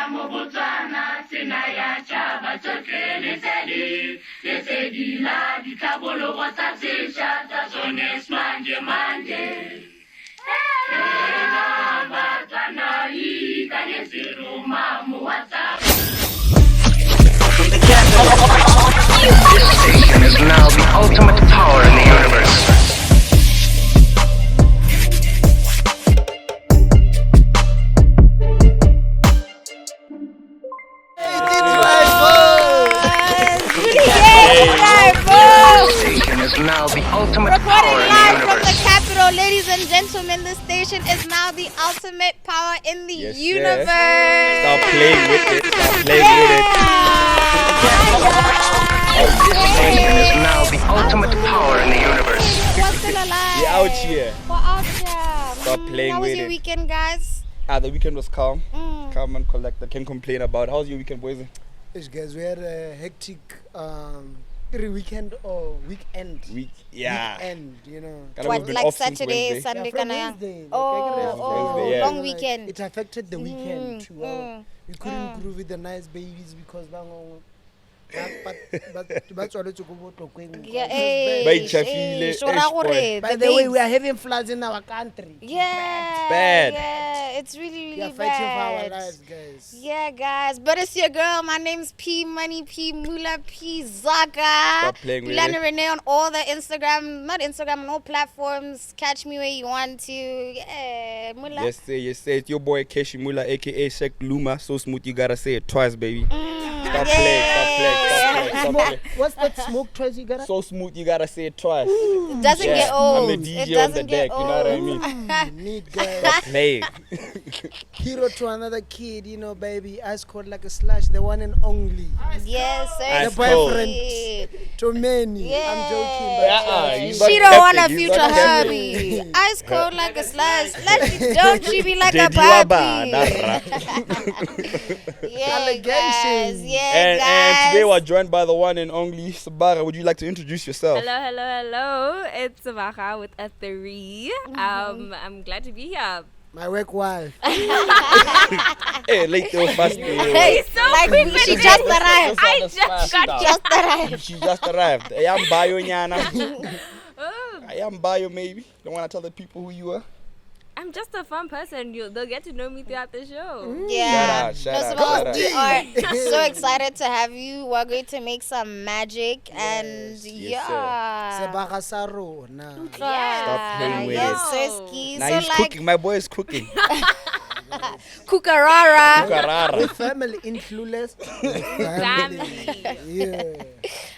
mo Botswana sena ya tšhaba tsohle lesedi la ditlhabologo tsa setšha tsa tsone manje Batswana ikanyetse roma mo WhatsApp. From the capital, this station is now the ultimate power in the universe. Now the ultimate power in the live from universe. the capital, ladies and gentlemen. This station is now the ultimate power in the universe. Stop playing with it. Stop playing with it. This station is now the ultimate power in the universe. We're still alive. We're out here. We're out here. Stop playing How was with your it. weekend, guys? The weekend was calm. Calm and collected. Can't complain about. How's your weekend, boys? Yes, guys, we had a hectic every weekend or weekend. Weekend, you know. What, like Saturday, Sunday, from Wednesday. Wednesday, long weekend. It affected the weekend too. We couldn't groove with the nice babies because by the way, we are having floods in our country. Bad. Yeah, it's really We are bad. fighting for our lives, guys. Yeah, guys, but it's your girl. My name's P Money, P Muller, P Zaga. Stop playing with Pulane it. Renee on all the not Instagram, on all platforms. Catch me where you want to. Yeah, Muller. Yes, sir. It's your boy Keshi Muller, aka Shek Luma. So smooth, you gotta say it twice, baby. Stop playing. What's that smoke twice you got? So smooth, you gotta say it twice. It doesn't get old. I'm a DJ it doesn't on the get deck, old. you know what I mean? Need guys. Stop playing. Hero to another kid, you know, baby. Ice cold like a slush, the one and only. Yes, sir. Ice The boyfriend. To many. Yeah. I'm joking. But She don't want a future hubby. Ice cold like a slush. Don't you be like a puppy. Yeah, guys. Yeah, And guys. today we're joined by the one and only Sebaga. Would you like to introduce yourself? Hello. It's Sebaga with a 3. I'm glad to be here. my work wife. Hey, late or fast. Hey, so like quick, she man. just arrived. I just got Just arrived. She just arrived. I am bio, Nyana. Oh, I am bio, maybe. Don't want to tell the people who you are. I'm just a fun person. They'll get to know me throughout the show. Yeah. Shout out. No, we are so excited to have you. We're going to make some magic and Sebaga Sarona. Stop playing with yes, it. Sirski. Now So he's like cooking. My boy is cooking. Kukarara. Karara. Family in CLUELESS. Family. Yeah.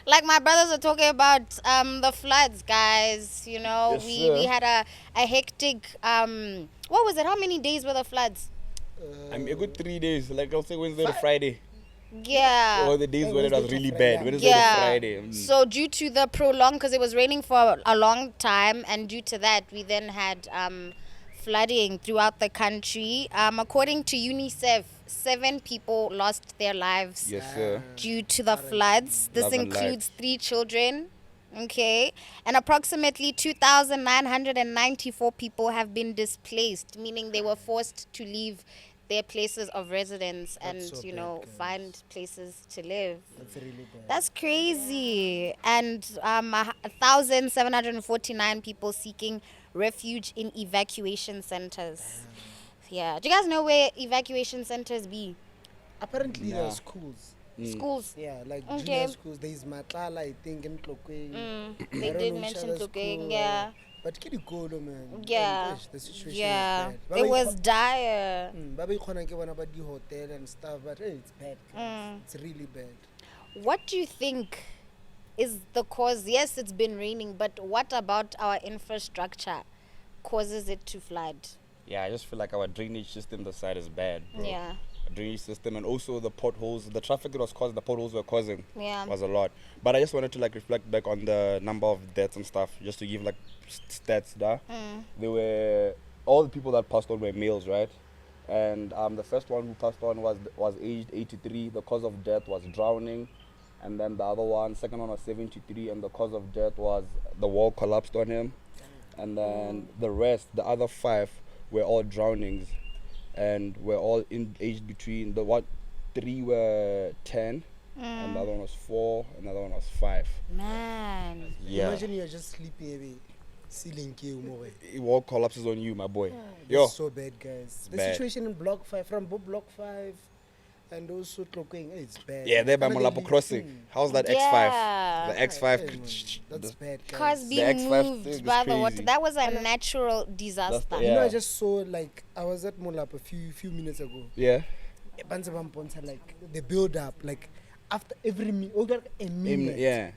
Like my brothers were talking about the floods, guys. You know, Yes, we sir. had a hectic what was it? How many days were the floods? I mean, a good 3 days. Like I'll say Wednesday to Friday. Yeah. Or the days when it was really bad. Wednesday to Yeah. Friday. So due to the prolonged, because it was raining for a long time, and due to that, we then had flooding throughout the country. According to UNICEF, 7 people lost their lives Yes, sir. due to the floods. This Love and includes 3 children. Okay, and approximately 2,994 people have been displaced, meaning they were forced to leave their places of residence and so you bad, know guys. find places to live. That's really bad. That's crazy. And 1,749 people seeking refuge in evacuation centers. Yeah. Do you guys know where evacuation centers be? Apparently, there are schools. Schools. Yeah, like Okay. junior schools. There is Matlala, I think, in Tlokwe. They did mention Tlokeng, yeah. But Kidikolo, man. Yeah. And, the situation Yeah. is bad. It was dire. Baba ikhona ke bona ba di hotel and stuff, but hey, it's bad. Guys. It's really bad. What do you think is the cause? Yes, it's been raining, but what about our infrastructure causes it to flood? Yeah, I just feel like our drainage system, the side is bad, bro. Yeah. Drainage system, and also the potholes, the traffic it was causing, the potholes were causing Yeah. was a lot. But I just wanted to like reflect back on the number of deaths and stuff, just to give like stats there. There were all the people that passed on were males, right? And the first one who passed on was aged 83. The cause of death was drowning, and then the other one, second one was 73, and the cause of death was the wall collapsed on him. And then the rest, the other 5, were all drownings. and we're all aged between the 3 were 10, and the other one was 4, and the other one was 5. Man. Yeah. Imagine you're just sleeping every ceiling It all collapses on you, my boy. Yo. So bad, guys. The bad. situation in Block 5, from Block 5 and also Tlokeng, it's bad. Yeah, there by I mean, Molapo Crossing. How's that X5? Yeah. The X5. That's bad, guys. Cars The being X5 thing moved is by the water. crazy. That was a natural disaster. Yeah. You know, I just saw, like, I was at Molap a few minutes ago. Yeah. Like, the build up, like, after every a minute. Yeah.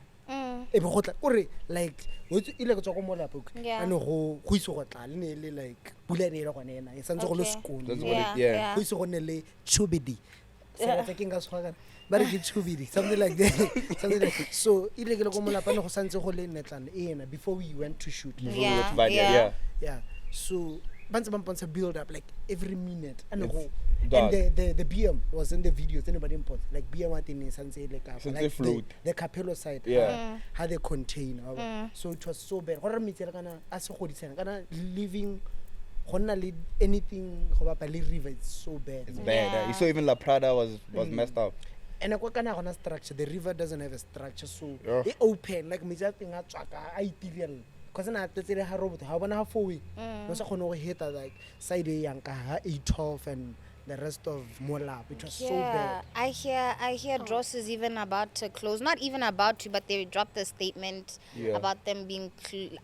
Like what ile go tswa go mola book Yeah. ano go iso go tla le le like pula ne ile go nena e santse go le Okay. sekolo That's what Yeah, it, yeah. yeah. go iso go ne le chubidi sa tsa kinga swagana ba re ke chubidi something like that something like so ile ke le go mola pa no go santse go le netlana ena before we went to shoot Yeah, Yeah. yeah so banse bamponsa build up like every minute and It's go dark. and the BM was in the videos anybody import like BM what in sanse like Since like they float. the Capello side Yeah. how they contain so it was so bad gore metsi kana a se godisana kana living gonna lead anything go bapa le river it's so bad It's man. bad. Yeah. You saw even La Prada was messed up. And go kana gona structure the river doesn't have a structure so Yeah. it open like metsi a teng a tswaka a itirela because na tsetse ha robot ha bona ha four no sa khone go hit like side e yang ka ha 812 and the rest of Molap it was so bad I hear Dross is even about to close. Not even about to, but they dropped a statement Yeah. about them being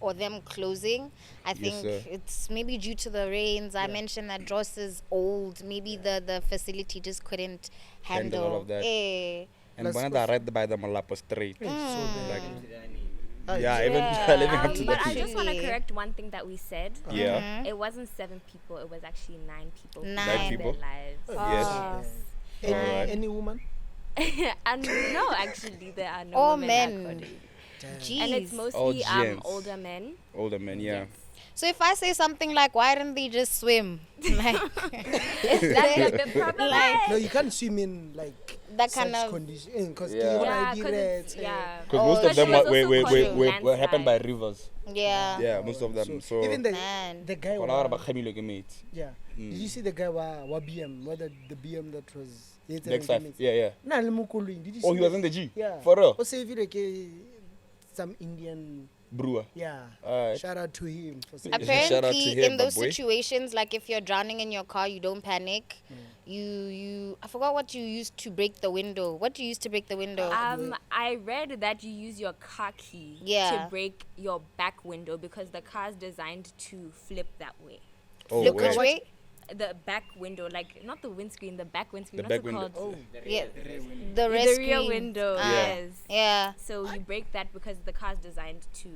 or them closing. I Yes, think sir. it's maybe due to the rains. I mentioned that Dross is old. Maybe the facility just couldn't handle Handle all of that. Eh. And Let's when go- I right by the Malapo Strait. It's so bad Like, yeah, even Yeah. living up to But that. I just want to Actually. correct one thing that we said. Yeah. It wasn't 7 people. It was actually 9 people. who 9 lost people? Their lives. Yes. Alright. any woman And no, actually, there are no All women men. that got it. Jeez. And it's mostly gents. older men. Older men, yeah. So if I say something like, "Why didn't they just swim?" Like, That's a bit problematic. no you can't swim in like That such kind of- condition because Yeah. Yeah, because it's, yeah. Because Oh, most of she them was also were happened by landslide. rivers. yeah. Yeah, most of them. So, even the Man. guy Well, wa- I about Khamile ke mate. yeah did you see the guy wa BM what the BM that was Next time. Yeah, yeah. na le mokoloing did you Oh, see he was that? in the G. yeah For real. o savile ke some Indian Brewer. yeah Alright. shout out to him for saving Shout out to Apparently, him, in those my boy. situations, like if you're drowning in your car, you don't panic. You I forgot what you used to break the window. What do you use to break the window? I read that you use your car key Yeah. to break your back window because the car's designed to flip that way. Oh, Look where? which way? The back window, like not the windscreen, the back windscreen. The What's back it window. called? Yeah, The the rear rear screen. window. Ah, Yes. Yeah, So you break that because the car's designed to.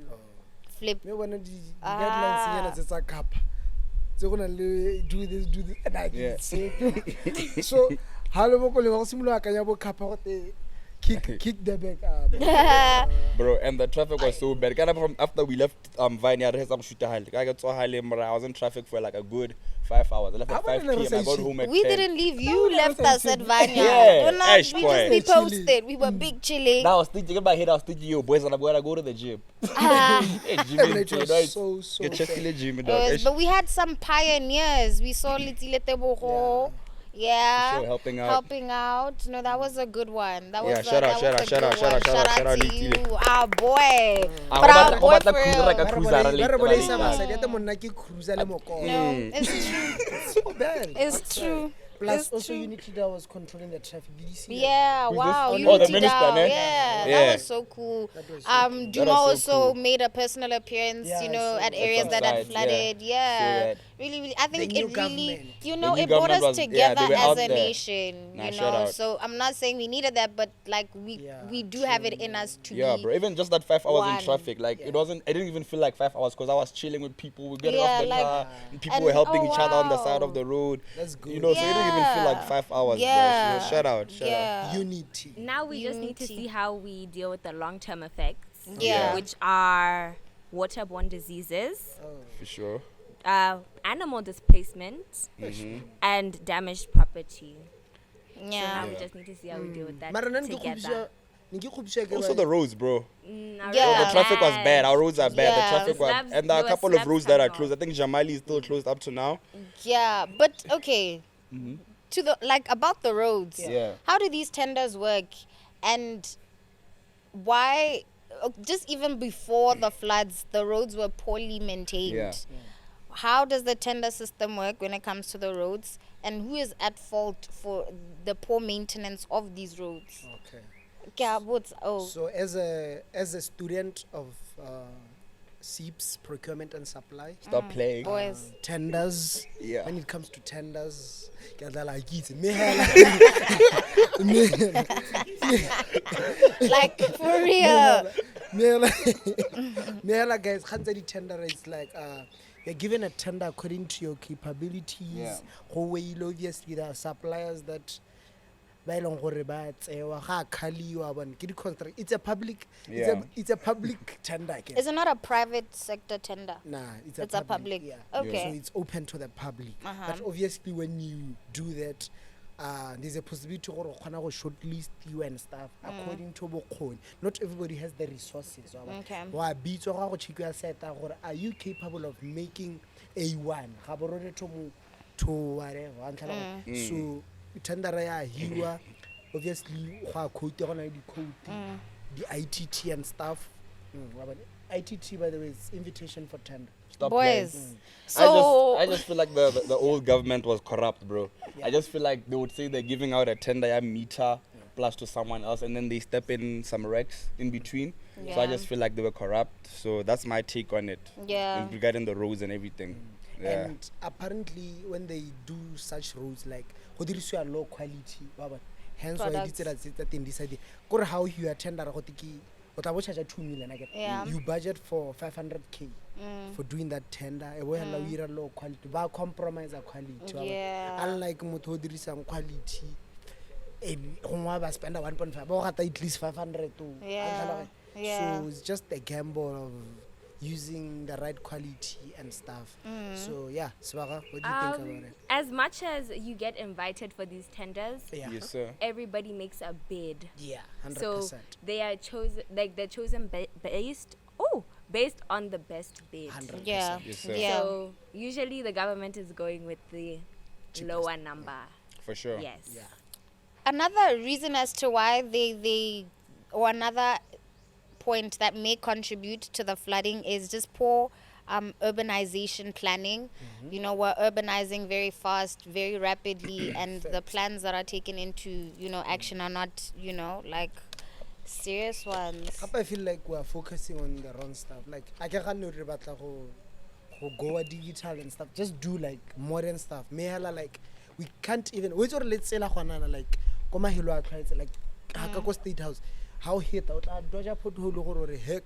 flip. me one of the guidelines here that's a cup so gonna do this and I Yeah. did say so how lo mo ko le go simolola ka ya bo kappa go te kick the back up Bro, and the traffic was so bad. Kind of from after we left Vineyard, I had some shoot I got so high. I was in traffic for like a good 5 hours. I left How at 5 many p.m. I got conversation? home at We 10. didn't leave. You No, left no, us at Vineyard. Yeah, Do not- ash we boy. just be Chilling. posted. We were big chilling. Now I was thinking in my head, I was thinking, yo, boys, I'm gonna go to the gym. Ah. Hey, and gym, it you was know, it's so get chest bad. killer gym, dog. Yes, but we had some pioneers. We saw Litile Tebogo. Yeah. For sure, helping out. Helping out. No, that was a good one. That Yeah, was shout out, that was shout a out, good shout out, one. shout out, shout out, to Litile. you, our boy. Ah, But go our back- boy go back for to cruiser real. like a Ba re cruiser bole- rally. ba re bolesa Rally. basadi ate monna ke cruiser le moko No, it's true. so bad It's true. plus It's also true. Unity that was controlling the traffic did you see that? Yeah, Who's wow. this? Oh, the Unity minister, Down. ne? Yeah, Yeah. that was so cool. That was so Duma was so also cool. made a personal appearance, Yeah, you I know, saw at that. areas Some that had sides, yeah. flooded. So Yeah. that- Really, I think new it really, government. you know, new it brought us government was- yeah, together they were as out a there. nation, Nah, you shout know. out. So I'm not saying we needed that, but like Yeah, we do have it in us to Yeah, be. bro. Even just that 5 hours One. in traffic, like it Yeah. wasn't. I didn't even feel like 5 hours because I was chilling with people. We getting Yeah, off the like- car, and people and- were helping oh, each other on the side wow. of the road. That's good. You know, so it didn't even feel like Yeah. 5 hours. Yeah. Bro. So shout out, shout out. Yeah. Unity Now we just need to Unity. see how we deal with the long-term effects, Yeah. which are waterborne diseases, For sure. animal displacement, and damaged property. So now Yeah. we just need to see how we deal with that mara nna ne ke together. kgobisa ke Also the roads, bro. Our Yeah. roads The are traffic was bad. Our roads are bad. Yeah. The traffic was, Slabs- and there are a there were couple of slabs roads that are coming closed. I think Jamali is still closed up to now. Yeah, but okay. to the about the roads. Yeah. How do these tenders work, and why? Just even before the floods, the roads were poorly maintained. Yeah. How does the tender system work when it comes to the roads, and who is at fault for the poor maintenance of these roads? Okay. Oh. So as a student of SEEP's procurement and supply, Stop playing. Boys. tenders. Yeah. When it comes to tenders, Like, for real. Guys, tender is like you're given a tender according to your capabilities. Yeah. Obviously, there are suppliers that it's a public it's a public tender. Is it not a private sector tender? Nah, it's a public. Yeah. Okay. So it's open to the public. Uh-huh. But obviously, when you do that, there's a possibility to shortlist you and stuff according to bokgoni. Not everybody has the resources. Okay. Are you capable of making A1? To whatever. So tender hiwa, obviously the ITT and stuff. ITT, by the way, is invitation for tender. Stop Boys. playing. So I just feel like the old government was corrupt, bro. I just feel like they would say they're giving out a tender meter plus to someone else, and then they step in some recs in between. So I just feel like they were corrupt. So that's my take on it. Yeah. Regarding the roads and everything. Yeah. And apparently, when they do such roads, like are low quality, hence why Products. they decided how you attend a 2 million. Yeah. You budget for 500K for doing that tender. Low quality, compromise quality. Yeah. Unlike motor quality. Spend 1.5 at least 500 too. Yeah. So it's just a gamble of using the right quality and stuff. So yeah, Sebaga, what do you think about it? As much as you get invited for these tenders, Yeah. Yes, sir. everybody makes a bid. Yeah, 100%. So they're chosen based on the best bid. 100%. Yeah. Yes, sir. Yeah. So usually the government is going with the lower number. For sure. Yes. Yeah. Another reason as to why or another point that may contribute to the flooding is just poor urbanization planning. You know, we're urbanizing very fast, very rapidly, and the plans that are taken into, action are not, like serious ones. I feel like we're focusing on the wrong stuff. Like, I can't go digital and stuff. Just do like modern stuff. Like, we can't even. Let's say like Kako State House. How hit out Doja put who heck.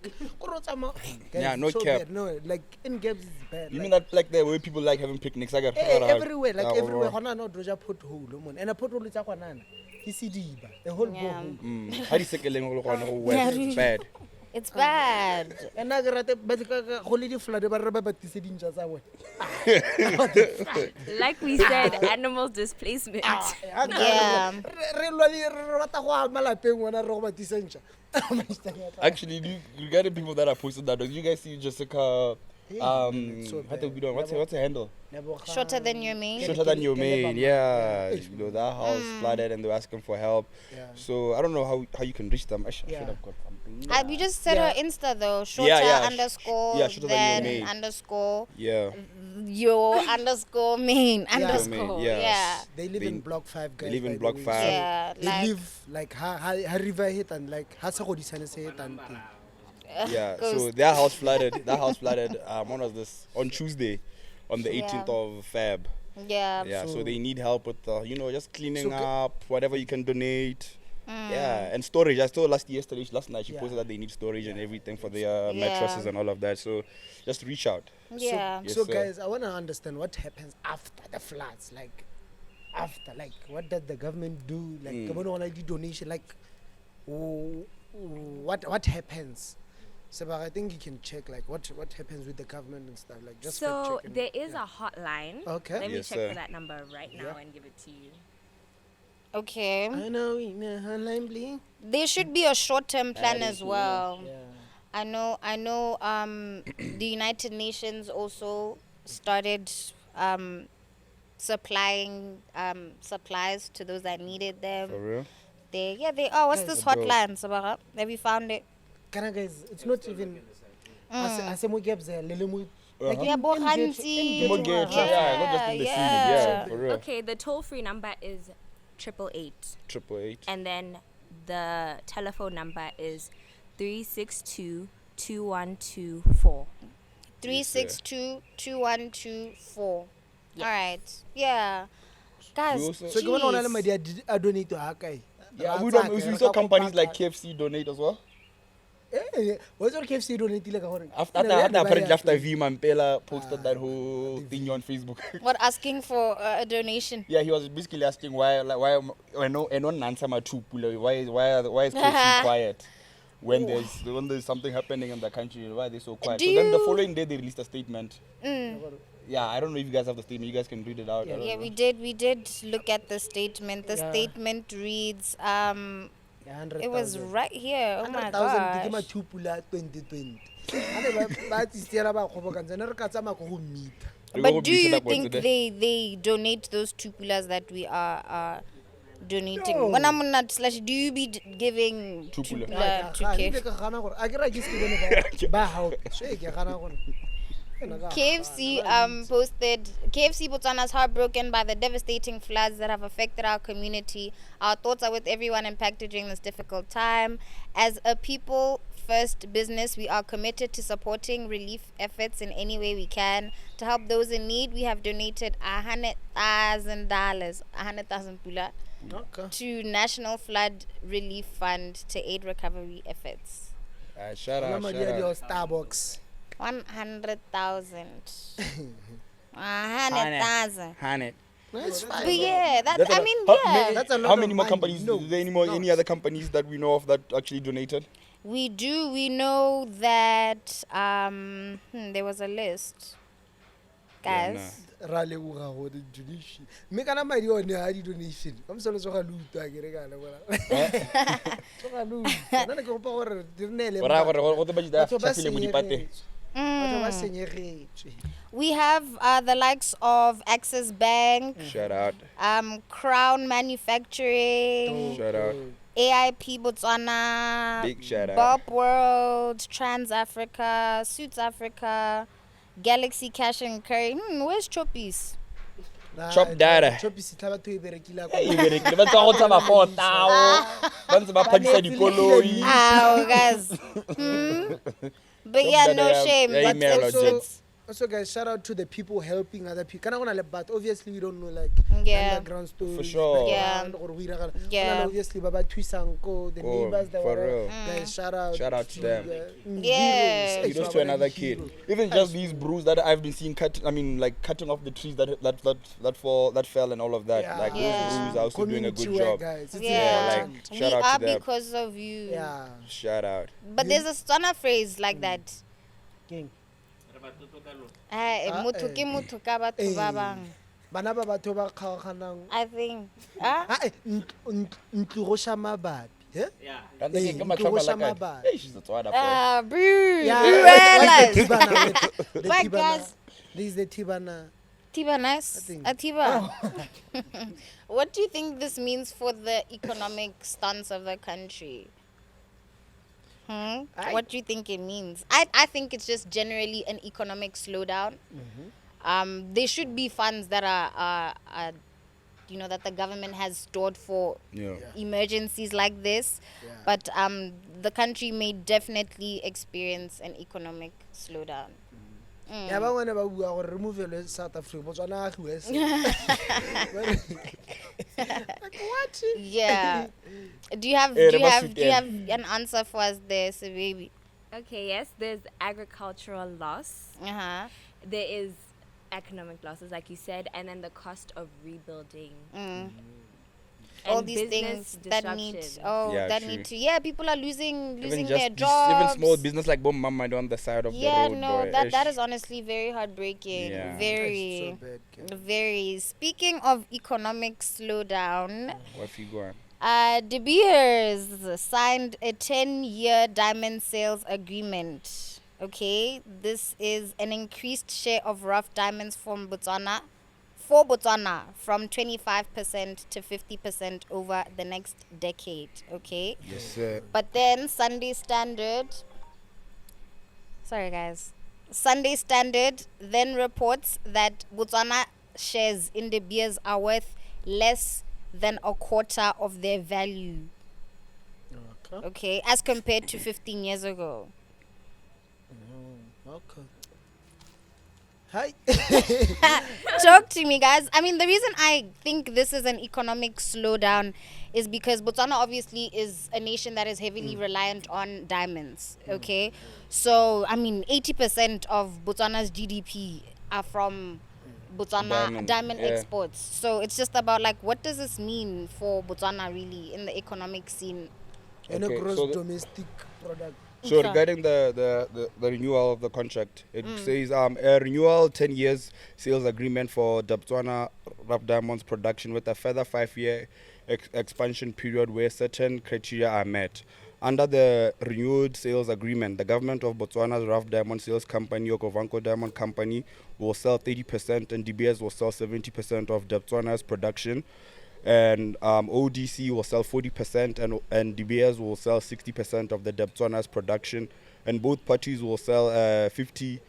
Yeah, no cap. Bad. No, like in gaps is bad. You mean that like the way people like having picnics? I got everywhere, like everywhere. No Doja put hole, and a put hole is a whole borehole. How do you say it's bad? It's bad. And I got a holiday flood, but this is Like we said, animal displacement. Yeah. Actually, regarding people that are posted that, did you guys see Jessica? What's her handle? Shorter than your main. Shorter than your main, yeah. That house flooded and they were asking for help. Yeah. So I don't know how you can reach them. I should have got something. We just said her Insta though. Shorter Yeah, shorter than your then main. underscore Yeah. your underscore main underscore. Yeah. Yeah. They live in block 5, guys. They live in by the block way. 5. Yeah. They live like ha river hit and like ha Kgosithebe hit and thing. Yeah. So Ghost. their house flooded. When was this? On Tuesday, on the 18th Yeah. of Feb. Yeah. Yeah. So So- they need help with just cleaning So up, whatever you can donate. Yeah, and storage. I saw last night she Yeah. posted that they need storage and everything for their mattresses and all of that. So just reach out. Yeah. Yes, So sir. guys, I want to understand what happens after the floods. Like, what does the government do? Like, the donation. Like, what happens? So, I think you can check like what happens with the government and stuff. Like, just fact So checking. there is a hotline. Okay. Let me Yes, check sir. for that number right now Yeah. and give it to you. Okay. I know, online bling. There should be a short-term plan That as is well. Yeah. I know the United Nations also started supplying supplies to those that needed them. For real? They are. What's this Dope. hotline, Sebaga? Have you found it? Kana guys, it's not even ase mo gebze lele mo like Yeah, Bohanti. More gates, yeah, not just in the city. Yeah, for real. Okay, the toll-free number is 888. 888. And then the telephone number is 362-2124. 362-2124. All right. Yeah. Guys, We also- so ke bona ona le jeez. madi a donate ha kae. Yeah, we saw companies like KFC donate as well. What's your KFC donate ile ka gore? Apparently after V Mampela posted that whole thing on Facebook. What, asking for a donation? Yeah, he was basically asking why no answer my two pula. Why is KFC quiet when there's something happening in the country? Why are they so quiet? Do So then the you- following day they released a statement. Yeah, I don't know if you guys have the statement. You guys can read it out. I don't Yeah, know. we did look at the statement. The Yeah. statement reads Yeah, 100,000. it was right here. Oh my 100,000 ke ma gosh. two pula 2020. Ane ba tsistera ba kgobokantsa ne re ka tsama go meet. But do you think they donate those 2 pillars that we are donating? No. When I'm not slash, do you be giving 2 2 pula. pillar to KFC posted, KFC Botswana is heartbroken by the devastating floods that have affected our community. Our thoughts are with everyone impacted during this difficult time. As a people first business, we are committed to supporting relief efforts in any way we can. To help those in need, we have donated $100,000, 100,000 pula, to National Flood Relief Fund to aid recovery efforts. Shout out. Starbucks. 100,000. 100,000. Hand That's fine. But yeah, That's I a- mean, how, yeah. That's a lot how of many more money. companies? No, Is there any other companies that we know of that actually donated? We do. We know that there was a list, guys. Ra leboga go the donation. Me kana madi one a di donation. Come so le so ga luta ke re kana bona. So ga luta. Nna ke go pa gore di nele. Go the budget that Batho ba chapile mo dipate. Batho ba senyegetswe. We have the likes of Access Bank, Shout out. Crown Manufacturing, Shout out. AIP Botswana, Big shout out. Bob World, Trans Africa, Suits Africa, Galaxy Cash and Carry. Where's Choppies? Chop data. Chop is tla batho e berekila Hey, very good. Ba tswa go tsa ba fota o. Ba ntse ba phadisa dikoloi. Oh, guys. But yeah, no data, shame. yeah, But email it's- or it's- Also, guys, shout out to the people helping other people. Kana gona le but obviously we don't know like Yeah. underground stories. For sure. Yeah. Yeah. Yeah. Obviously, Baba Twisang ko the Oh, neighbors that for were real. guys. Shout out to them. Yeah. Kudos to another kid. Even just these brews that I've been seeing cutting off the trees that fell and all of that. Yeah. Like Yeah. those brews are also doing a good Community work, job. guys. It's Yeah, important. like, shout we out to are them. because of you. Yeah. Shout out. But there's a stunner phrase like that. King. Motho ke motho ka batho ba bang. Bana ba batho ba kgaoganang. I think. Ntlo go sha mabapi. She's a twat Boo. Yeah. You What's realize. the But Tibana? guys- This is the Tibana. Tiba nice. think. Atiba. What do you think this means for the economic stance of the country? What do you think it means? I think it's just generally an economic slowdown. There should be funds that are that the government has stored for emergencies like this. Yeah. But the country may definitely experience an economic slowdown. Ya ba ngwana ba bua gore remove le South Africa Botswana a US. Like what? Yeah. Do you have an answer for us there, so baby? Okay, yes, there's agricultural loss. Uh-huh. There is economic losses, like you said, and then the cost of rebuilding. All And these business things that need disruption. people are losing their even jobs. small business like Bom Mama on the side of the road. Boy. That is honestly very heartbreaking. Yeah. Very, So bad, kid. very. Speaking of economic slowdown, What if you go on? De Beers signed a 10-year diamond sales agreement. Okay, this is an increased share of rough diamonds from Botswana for Botswana from 25% to 50% over the next decade. Okay. Yes, sir. But then Sunday Standard. Sorry, guys. Sunday Standard then reports that Botswana shares in De Beers are worth less than a quarter of their value. Okay. Okay, as compared to 15 years ago. Okay. Hi. Talk to me, guys. I mean, the reason I think this is an economic slowdown is because Botswana obviously is a nation that is heavily reliant on diamonds. Okay, so I mean, 80% of Botswana's GDP are from Botswana diamond yeah. exports. So it's just about like, what does this mean for Botswana really in the economic scene? And a Okay, gross so the- domestic product. So Okay. regarding the renewal of the contract, it says a renewal 10 years sales agreement for Botswana rough diamonds production with a further 5-year expansion period where certain criteria are met. Under the renewed sales agreement, the government of Botswana's rough diamond sales company, Okovanko Diamond Company, will sell 30% and De Beers will sell 70% of Botswana's production. And ODC will sell 40% and De Beers will sell 60% of the Botswana's production, and both parties will sell a 50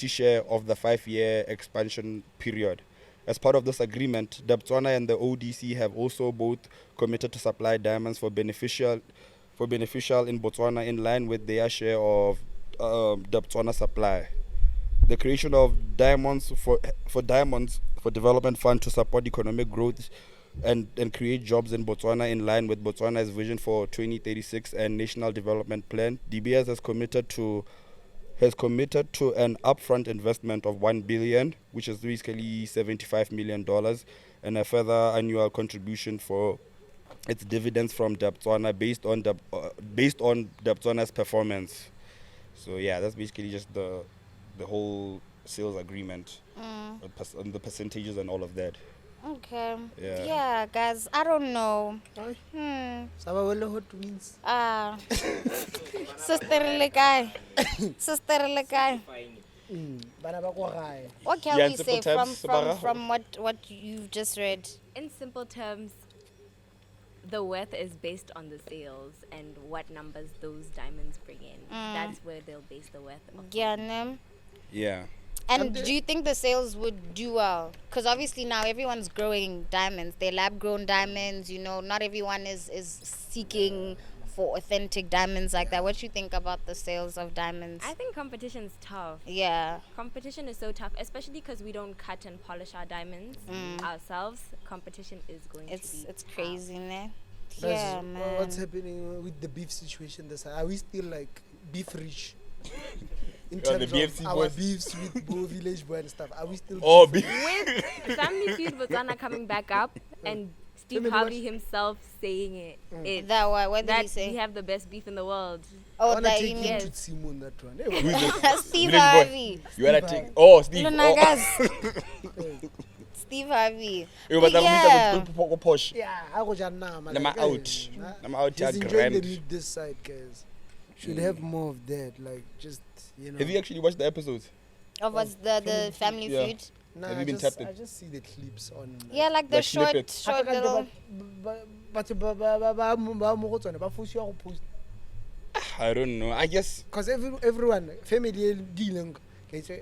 share of the 5-year expansion period. As part of this agreement, Botswana and the ODC have also both committed to supply diamonds for beneficial in Botswana in line with their share of Botswana supply. The creation of diamonds for development fund to support economic growth and create jobs in Botswana in line with Botswana's vision for 2036 and national development plan. De Beers has committed to an upfront investment of 1 billion, which is basically $75 million, and a further annual contribution for its dividends from Botswana based on Botswana's performance. So yeah, that's basically just the whole sales agreement, and the percentages and all of that. Okay. Yeah. Yeah, guys, I don't know. Sabawele hot wings. Sister Lekai. Sister Lekai. Bana ba kwa gae. What can Yeah, we in say simple terms, Sebaga? from what you've just read? In simple terms, the worth is based on the sales and what numbers those diamonds bring in. That's where they'll base the worth of. Yeah, nem. Yeah. And do you think the sales would do well? Because obviously now everyone's growing diamonds. They're lab-grown diamonds. You know, not everyone is seeking for authentic diamonds like that. What do you think about the sales of diamonds? I think competition's tough. Yeah. Competition is so tough, especially because we don't cut and polish our diamonds ourselves. Competition is going to be It's crazy, ne? Guys, Yeah, man. what's happening with the beef situation this side? Are we still like beef rich? In Yeah, the terms BFC of our boys. beefs with Bo Village Boy and stuff, are we still Oh, beef With Family Feud Botswana coming back up and Steve Family Harvey what? himself saying it. That what did he That say? we have the best beef in the world. I Oh, wanna that take you him mean to Simon that one. Hey, Steve Village boy. Harvey. You wanna take? Oh, Steve. No, Oh. guys. Steve Harvey. Yo, but Yeah. I'm posh. yeah, I go jana man. I'm like, out. guys, I'm out here just enjoying the grand. meat this side, guys. Should have more of that, like just you know. Have you actually watched the episodes? Of what's the family Yeah. feud? Nah, have you been I just, tapped I just see the clips on. Yeah, like the Like short snippets. little. I don't know. I guess. Because everyone, family dealing, okay, so,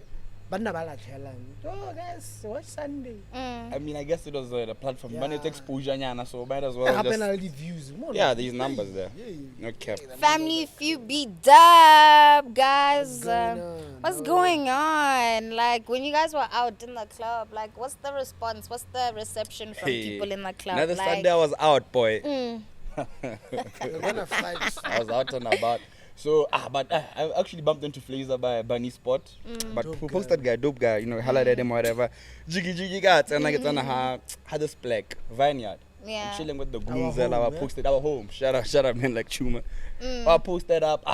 but na bala challenge. Oh, guys, watch Sunday. I mean, I guess it was the platform. But it's Yeah. exposure, nyana, so might as It well happen just. all the views. More Yeah, like- these numbers there. Yeah. No cap. Family feud be dub, guys. going on? What's Oh. going on? Like when you guys were out in the club, like what's the response? What's the reception from Hey, people in the club? Another like, Sunday I was out, boy. We're gonna fight. I was out and about. So, but I actually bumped into Flazer by Bunny Spot. But Dope who guy. posted guy, dope guy, you know, highlighted him, whatever. Jiggy guys, and I get on had this black vineyard. Yeah. I'm chilling with the goons Our and I home, yeah? posted our home. Shout out, man, like Chuma. I posted up,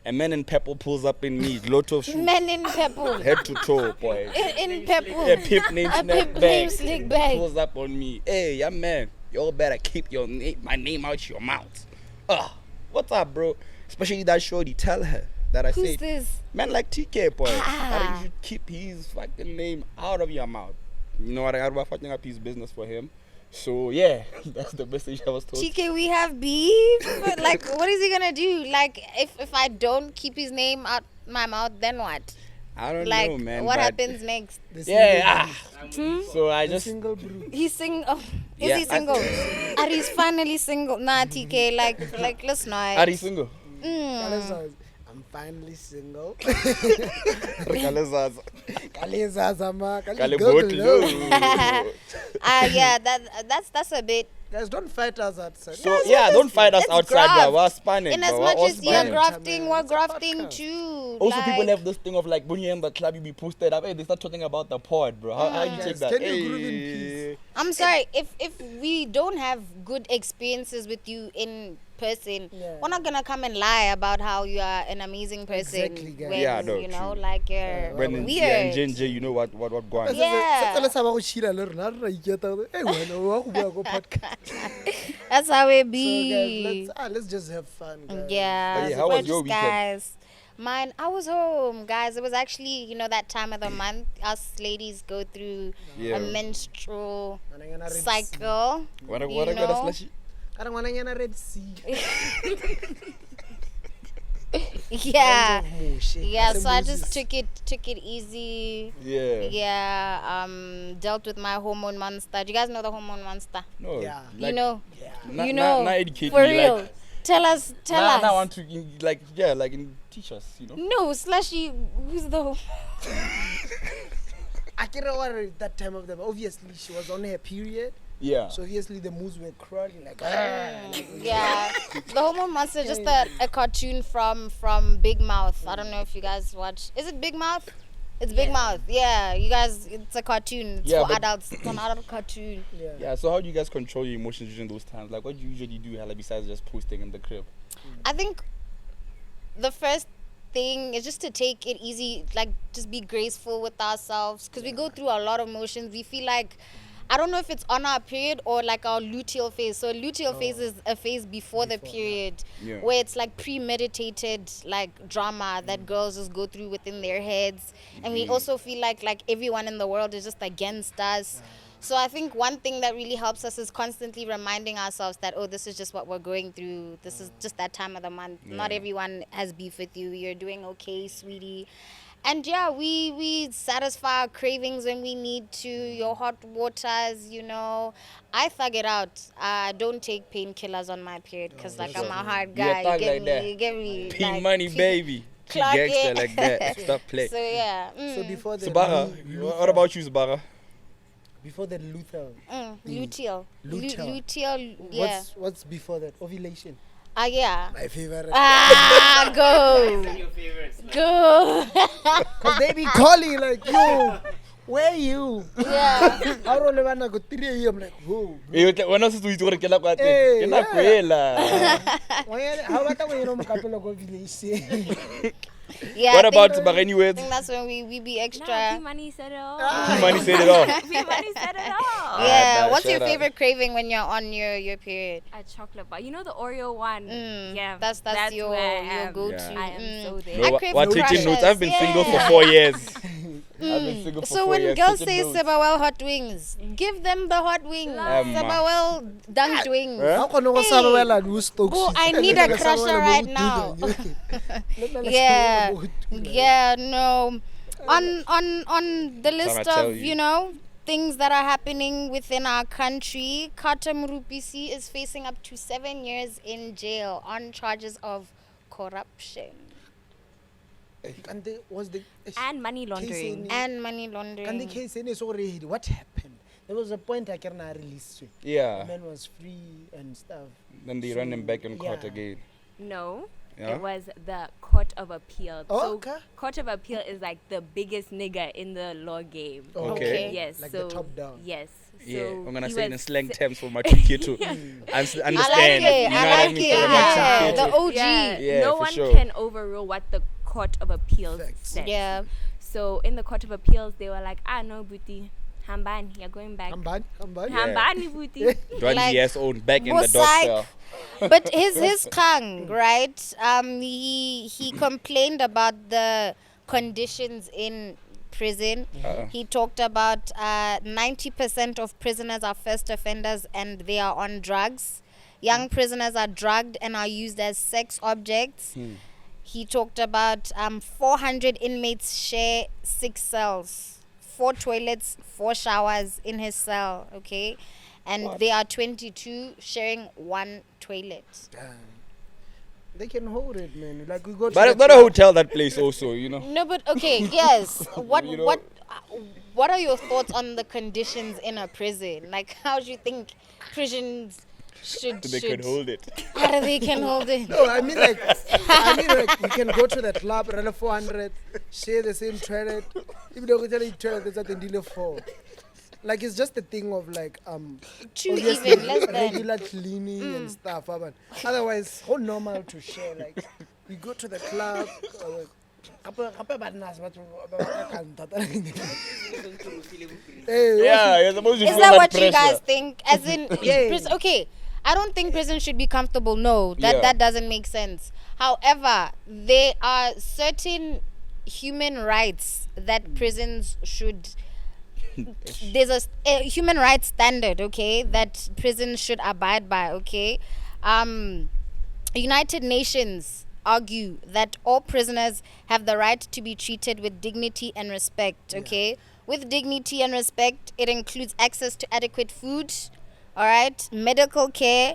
a man in purple pulls up in me, lot of shoes, Men in purple. head to toe, boy. in purple. A pip name A snap pip name bag. slick bag. Pulls up on me. Hey, yeah, man, you all better keep my name out your mouth. What's up, bro? Especially that shorty. Tell her that I Who's said, this? man like TK, boy. That you should keep his fucking name out of your mouth. you know what, I got fucking up his business for him. So yeah, that's the message I was told. TK, we have beef. Like, what is he gonna do? Like, if I don't keep his name out my mouth, then what? I don't Like, know, man. what but happens next? Yeah. So I The just single brew. He's single. Is Yeah, he single? Are he's finally single? Nah, TK. Like, let's not. are you single? I'm finally single. Rekalezaza. Kalezaza, ma. Kalebotlo. Yeah, that's a bit. Guys, don't fight us outside. So yeah, don't fight us It's outside, bro. graft. We're spanning. In as bro. much We're all as you're spanning. grafting, we're It's a grafting podcast. too. Also, people Like, have this thing of like when you're in the club, you be posted up. Hey, they start talking about the pod, bro. How you take that? Can you groove in peace? I'm sorry, if we don't have good experiences with you in person, Yeah. we're not gonna come and lie about how you are an amazing person. Exactly, guys. When, Yeah, no, you know, true. like you're When in, weird. yeah, in J&J, you know what going. Yeah. That's how it So be. guys, let's just have fun, guys. Yeah. But yeah, so how we're was your just weekend? guys. Mine, I was home, guys. It was actually, you know, that time of the month. Us ladies go through Yeah. a menstrual And I'm gonna Red Sea. cycle. What you I got a know? slushy? I don't want to Red Sea. Yeah. Moshe. Yeah, Ase so I Moses. just took it easy. Yeah. Yeah, dealt with my hormone monster. Do you guys know the hormone monster? No. Yeah. You know, Not, you know, Not educate for me. real. Like, Tell us. now I want to like teach us. You know. No, Slushy, who's the? I can't remember that time of them. Obviously, she was on her period. Yeah. So obviously the moves were crawling like. Yeah, the hormone monster is just a cartoon from Big Mouth. I don't know if you guys watch. Is it Big Mouth? It's Big Mouth. Yeah, you guys. It's a cartoon. It's Yeah, for but- adults. It's an adult cartoon. Yeah. Yeah. So how do you guys control your emotions during those times? Like, what do you usually do, Hala, besides just posting in the crib? I think the first thing is just to take it easy, like just be graceful with ourselves, because we go through a lot of emotions. We feel like, I don't know if it's on our period or like our luteal phase. So luteal phase is a phase before the period, Yeah. where it's like premeditated like drama that girls just go through within their heads, and we also feel like everyone in the world is just against us. So I think one thing that really helps us is constantly reminding ourselves that, oh, this is just what we're going through. This is just that time of the month. Not Yeah. everyone has beef with you. You're doing okay, sweetie. And yeah, we satisfy our cravings when we need to. Your hot waters, you know. I thug it out. I don't take painkillers on my period because like I'm a hard You're a guy. thug You get like me? that. You get me? P Like, money, baby. She Clock gangster it. like that. Stop playing. So yeah. So before the Sabaga, what about you, Sabaga? before the luteal? luteal. Luteal. Luteal. Yeah. What's before that? Ovulation. Yeah. My favorite. Go. Go. Cause they be calling like, yo, where you? Yeah. I don't know. I go 3 a.m. like, whoa. When else do you want to get up? Hey, Get up, Kuela. How about when you know couple of ovulation? Yeah. What I about think- Sabaga? Any I words? think that's when we be Nah, extra. P-Money said it all. Money said it all. P-Money said it all. Yeah. nah, What's your shut up. favorite craving when you're on your period? A chocolate bar. You know the Oreo one? Yeah. That's your where I your am. go-to. Yeah. I am so there. I No, crave what no taking notes? I've been crushes, single for yeah. 4 years. I've been single for So 4 when years. girls taking say notes. Sebawel hot wings, give them the hot wings. Sebawel dunked wings. How can you say well and who stokes? Boo, I need a crusher right now. Yeah, no. On the list tell of, you. you know, things that are happening within our country, Morupisi is facing up to 7 years in jail on charges of corruption And the, was the And money laundering. and money and the laundering. case is already what happened? There was a point I can release it. The Yeah. man was free and stuff. Then they run him back in court Yeah. again. No. Yeah? It was the Court of Appeal. Oh, so okay. Court of Appeal is like the biggest nigga in the law game. Oh, Okay. Yes. Like so the top down. Yes. Yeah, So I'm gonna he say it in was slang se- terms for my 2K too. Understand? I like it. You know I what like mean? it. For my Yeah. 2K The too. OG. Yeah, no for one sure. can overrule what the Court of Appeals Facts. said. Yeah. So in the Court of Appeals, they were like, no, Booty, Hamban, you're going back. I'm bad. Yeah. Hambani, Booty. Dwanji Like, has own back in the dog Bosai- cell. But his Kang, right? He complained about the conditions in prison. He talked about 90% of prisoners are first offenders and they are on drugs. Young prisoners are drugged and are used as sex objects. He talked about 400 inmates share 6 cells, 4 toilets, 4 showers in his cell, okay? And they are 22 sharing 1 toilet. Damn. They can hold it, man. Like we go to But it's not a hotel, that place also, you know. No, but okay, yes. What You know- what are your thoughts on the conditions in a prison? Like, how do you think prisons should They can hold it. how do they can hold it? No, I mean like you can go to the club, run 400, share the same toilet. If they go to the toilet, there's nothing deal 4. Like it's just a thing of like 2 obviously even less than. regular cleaning and stuff. But otherwise, how normal to share. Like we go to the club. Yeah, you're supposed to Is feel that what pressure. you guys think? As in, Yeah. okay, I don't think prison should be comfortable. No, Yeah. that doesn't make sense. However, there are certain human rights that prisons should. There's a human rights standard, okay, that prisons should abide by, okay. United Nations argue that all prisoners have the right to be treated with dignity and respect, okay. With dignity and respect, it includes access to adequate food, all right, medical care,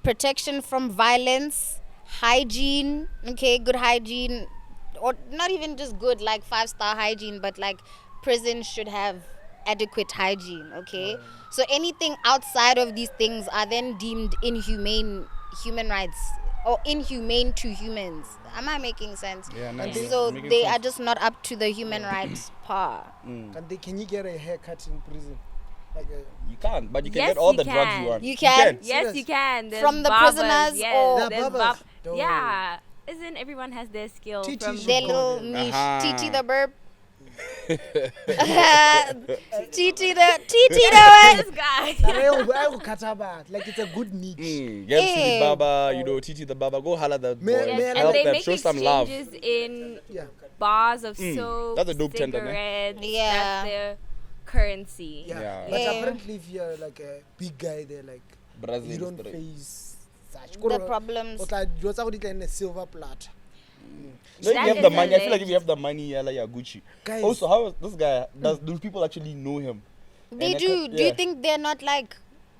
protection from violence, hygiene, okay, good hygiene, or not even just good, like 5-star hygiene, but like prisons should have adequate hygiene, okay. So anything outside of these things are then deemed inhumane human rights or inhumane to humans. Am I making sense? Yeah, no, And you're So making they sense. are just not up to the human rights par. Can you get a haircut in prison? Like You can't, but you can Yes, get all you the drugs can. you want. You can? Yes, Serious? you can. There's From the barbers, prisoners yes, or- There are there's barbers? Don't yeah. Isn't everyone has their skill TT from should Their go little there. niche, Uh-huh. TT the burp. TT the this guy. I will cut about. Like it's a good niche. Get to the Baba, you know, Titi the Baba, go holla that boy. Man, Yes, man, and Help they them, make show some love. exchanges in Yeah. bars of soap, That's a dope tender, man. cigarettes. Yeah. That's their currency. Yeah. Yeah. But Yeah. apparently if you're like a big guy there, like Brazil you don't straight. face such the problems. It's like you also in a silver platter. No, if That you have is the a money, I feel like if ledge. you have the money, yeah, like, you're Gucci. Guys. Also, how is this guy? Do people actually know him? They And I do. can't- Do you yeah. think they're not like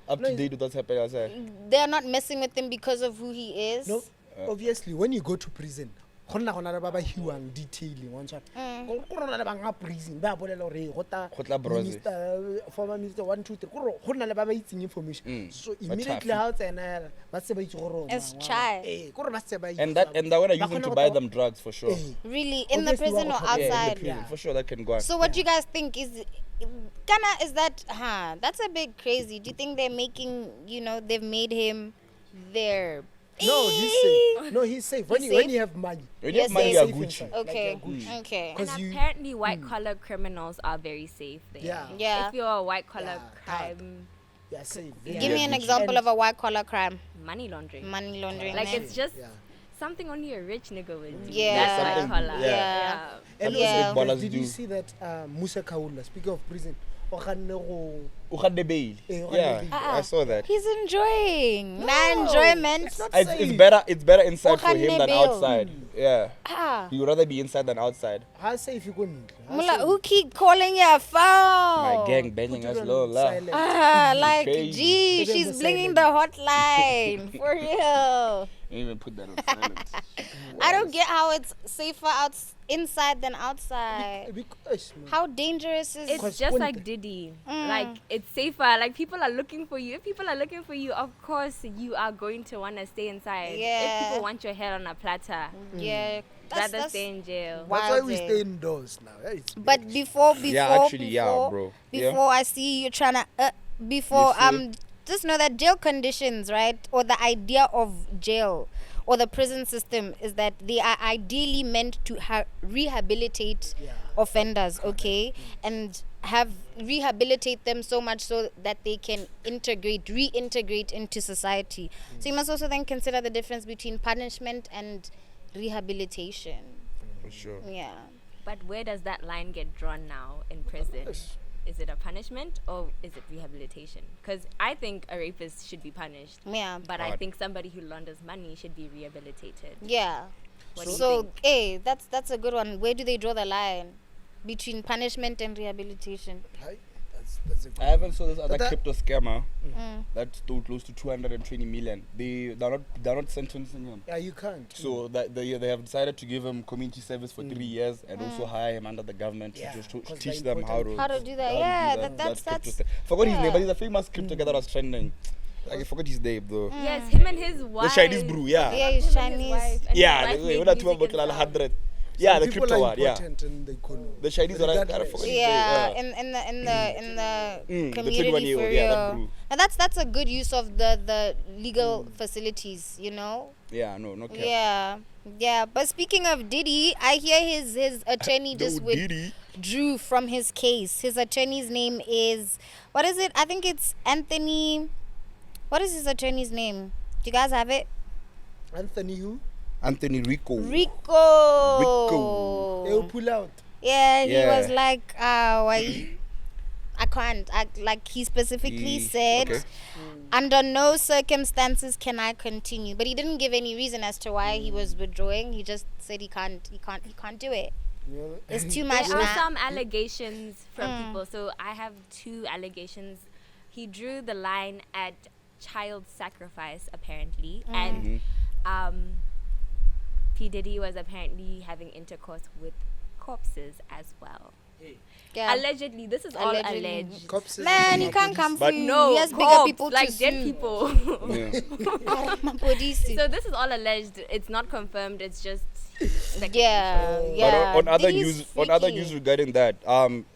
Up to date with what's happening outside? they're not messing with him because of who he is? No, obviously when you go to prison, go nna go na le ba ba hiwang detailing one shot. Go na le banga prison ba bolela hore go ta Go tla brose. minister, former minister 1 2 3 go na le ba ba itseng information. So immediately tough. how tsena ba se ba itse gore It's chai. go re ba se ba itse. And they're gonna use Ba him to kgona buy go- them drugs for sure. Really? In the Obviously, prison or wa go tlhoka- Yeah, in the outside? prison, Yeah. for sure that can go on. So what do you guys think is Ghana is that that's a bit crazy. Do you think they're making, they've made him their No, he's safe. No, he's safe. When He's you when safe? you have money. When you Yes, have money, yes. you're Safe Gucci. inside. Okay. Like you're Gucci. Okay. And 'Cause you- apparently, white collar criminals are very safe there. Yeah. Yeah. If you're a white collar Yeah, crime, Yeah, safe. Yeah. Give me an Gucci. example of a white collar crime. money laundering. Money laundering. Like eh? it's just Yeah. something only a rich nigga would do. Yeah. That's Something- white collar. yeah. And Yeah. also, Ballers did do. you see that Musa Kaula, speaking of prison, o kganne go Ukhande bail. Eh, Yeah, Ukhande bail. I saw that. He's enjoying. Enjoyment. it's not It's safe. better inside for him Ukhande than bail. outside. Yeah. Ah. He would rather be inside than outside. How safe you couldn't? Mula, who keep calling your phone? My gang banging us low la. Like, Crazy. gee, Put them she's on blinging the hotline. For real. Didn't even put that on silent. I don't get how it's safer inside than outside. How dangerous is It's just like Diddy. Like it's safer. Like people are looking for you. If people are looking for you, of course you are going to want to stay inside. Yeah. If people want your head on a platter, Yeah. rather stay in jail. That's why wild, we eh? stay indoors now. Yeah, it's But before, actually, yeah, bro. Yeah. Before I see you trying to, before You see? just know that jail conditions, right, or the idea of jail or the prison system is that they are ideally meant to rehabilitate offenders, okay, and rehabilitate them so much so that they can reintegrate into society. So you must also then consider the difference between punishment and rehabilitation. For sure. Yeah. But where does that line get drawn now in prison? Is it a punishment or is it rehabilitation? Because I think a rapist should be punished. Yeah. But I think somebody who launders money should be rehabilitated. Yeah. What do you So, think? hey, that's a good one. Where do they draw the line between punishment and rehabilitation? Hi. That's a good I haven't saw this other But that- crypto scammer that stole close to 220 million. They're not sentencing him. Yeah, you can't. So that they have decided to give him community service for 3 years and also hire him under the government Yeah, to just 'cause teach they're them how to do that. Yeah, that's crypto stuff. Forgot his yeah. name, but he's a famous crypto guy that was trending. Like, I forgot his name though. Yes, him and his wife. The Chinese brew, yeah. Yeah, he's Him and his Chinese. wife, and Yeah, his wife the made one that music and stuff. 100. Yeah, the People crypto are one, yeah. important in the economy. The Chinese one, I Regardless. forgot his Yeah, name. in the the community 21-year-old, for yeah, that real. brew. And that's a good use of the legal facilities, you know. Yeah, no cap. Yeah. But speaking of Diddy, I hear his attorney just No, Diddy. withdrew from his case. His attorney's name is, what is it? I think it's Anthony. What is his attorney's name? Do you guys have it? Anthony who? Anthony Rico. Rico. They'll pull out. Yeah, he Yeah. was like, why? I can't. Like he specifically said, okay. under no circumstances can I continue. But he didn't give any reason as to why he was withdrawing. He just said he can't do it. You know? It's too much There are now. some allegations from people. So I have 2 allegations. He drew the line at child sacrifice, apparently. And P. Diddy was apparently having intercourse with corpses as well. Yeah. Allegedly. This is all Allegedly. alleged. Corpses Man, he and can't come But- through. No, he has bigger corpse, people like to dead sue. people. Yeah. Mapodisi. So this is all alleged. It's not confirmed. It's just speculation. Yeah. But on other Diddy's news freaky. regarding that,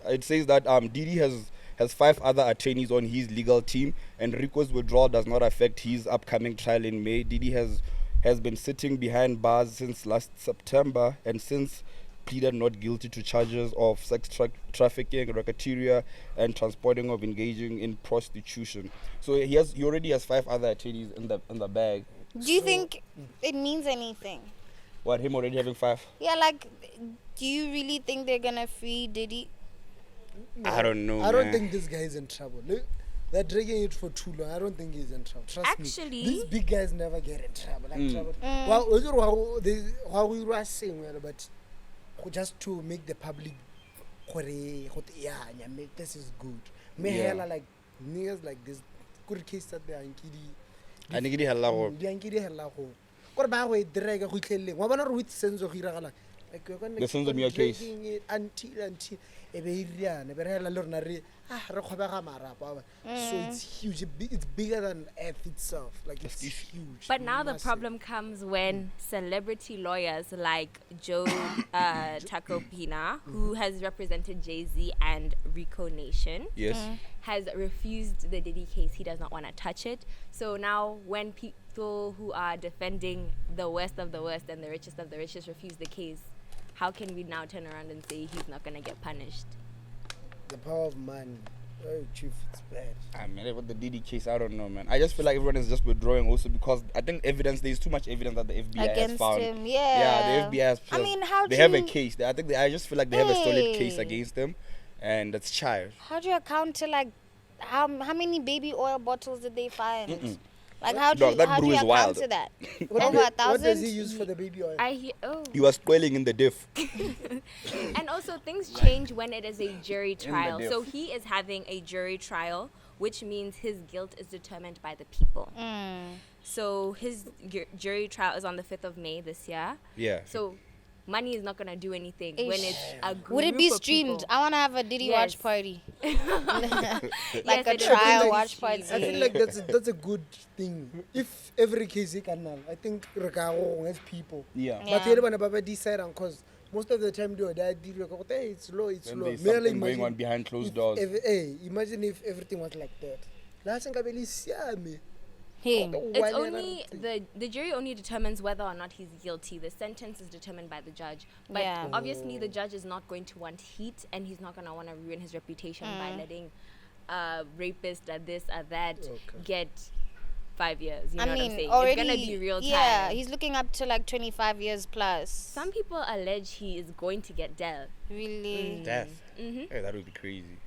it says that Diddy has 5 other attorneys on his legal team, and Rico's withdrawal does not affect his upcoming trial in May. Diddy has been sitting behind bars since last September and since pleaded not guilty to charges of sex trafficking, racketeering, and transporting of engaging in prostitution. So he already has 5 other attorneys in the bag. Do you think it means anything? What, him already having 5? Yeah, like, do you really think they're gonna free Diddy? I don't know. I don't man. think this guy is in trouble. Look, they're dragging it for too long. I don't think he's in trouble. Trust me. Actually- These big guys never get in trouble. Like trouble. Well, we were saying, but just to make the public, make this is good. Me Yeah. hella like niggas like this. Good case that they are in I think he had a lot. with sense of like The sense of your case. until so it's huge. It's bigger than Earth itself. Like it's huge. But now the massive. problem comes when celebrity lawyers like Joe Tacopina, who has represented Jay-Z and Rico Nation, Yes. has refused the Diddy case. He does not want to touch it. So now when people who are defending the worst of the worst and the richest of the richest refuse the case, how can we now turn around and say he's not going to get punished? The power of money. Oh, chief, it's bad. I mean, with the Diddy case, I don't know, man. I just feel like everyone is just withdrawing also because I think there's too much evidence that the FBI has Against found. him, Yeah, the FBI has. I mean, how they do have a you- case. I just feel like they have a solid case Hey. against them, and that's child. How do you account to like how many baby oil bottles did they find? Like how do Dog, that how do brew you is account wild. to that? What Over do- 1,000? What does he use for the baby oil? He was spoiling in the diff. And also things change when it is a jury trial. diff. So he is having a jury trial, which means his guilt is determined by the people. So his jury trial is on the 5th of May this year. Yeah. So money is not going to do anything Ish. when it's a group Would it be of streamed? people. I want to have a Diddy Yes. watch party, Yes, like a it is. trial Like, watch party. I feel like that's a good thing. If every case is canal, I think as people. Yeah. Yeah. But everyone decide on cause most of the time they hey, it's low, it's Then low. there's Merely something going imagine on behind closed if doors. imagine if everything was like that. Last thing I believe, Hey. It's only the jury only determines whether or not he's guilty. The sentence is determined by the judge. But Yeah. obviously the judge is not going to want heat, and he's not going to want to ruin his reputation by letting rapist or this or that get 5 years. You know I what I'm mean, saying? already, It's gonna be real time. yeah, he's looking up to like 25 years plus. Some people allege he is going to get dealt. Really? Death. Mm-hmm. Hey, that would be crazy.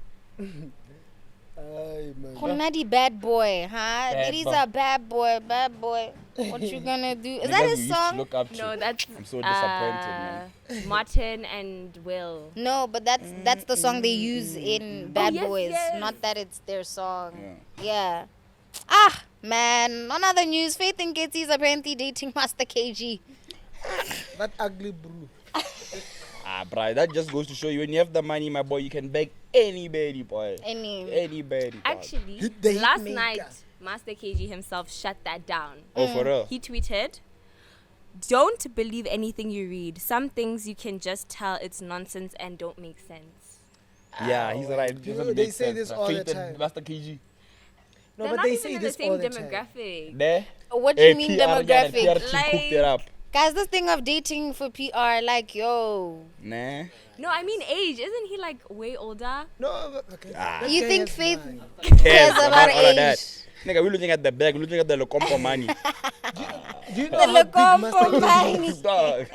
Ay, man. Konadi bad boy, huh? Bad Diddy's boy. a bad boy, bad boy. What you gonna do? Is that Niggas his we used to song? look up to. No, that's I'm so disappointed, man. Martin and Will. No, but that's the song they use in Bad yes, Boys. yes. Not that it's their song. Yeah. Yeah. Ah, man. On other news, Faith and Kitty is apparently dating Master KG. That ugly brew. Ah, bro, that just goes to show you when you have the money, my boy, you can beg anybody, boy. Anybody. Boy. Actually, The last hitmaker. night, Master KG himself shut that down. Oh, for real? He tweeted, "Don't believe anything you read. Some things you can just tell it's nonsense and don't make sense." Yeah, he's right. It doesn't They make say sense, this bruh. all the Faith and time. Master KG. No, They're but not they even say in this the same all the time. demographic. There. What do you mean PR guy, demographic? PR team cooked it up. Guys, this thing of dating for PR, like, yo. Nah. No, I mean age. Isn't he like way older? No, but- okay. Ah. That You guy think has Faith money. cares about all of age? that. Nigga, we're looking at the bag, we're looking at the Locompo money. Do you know The how big Locompo Master money. KG Dog.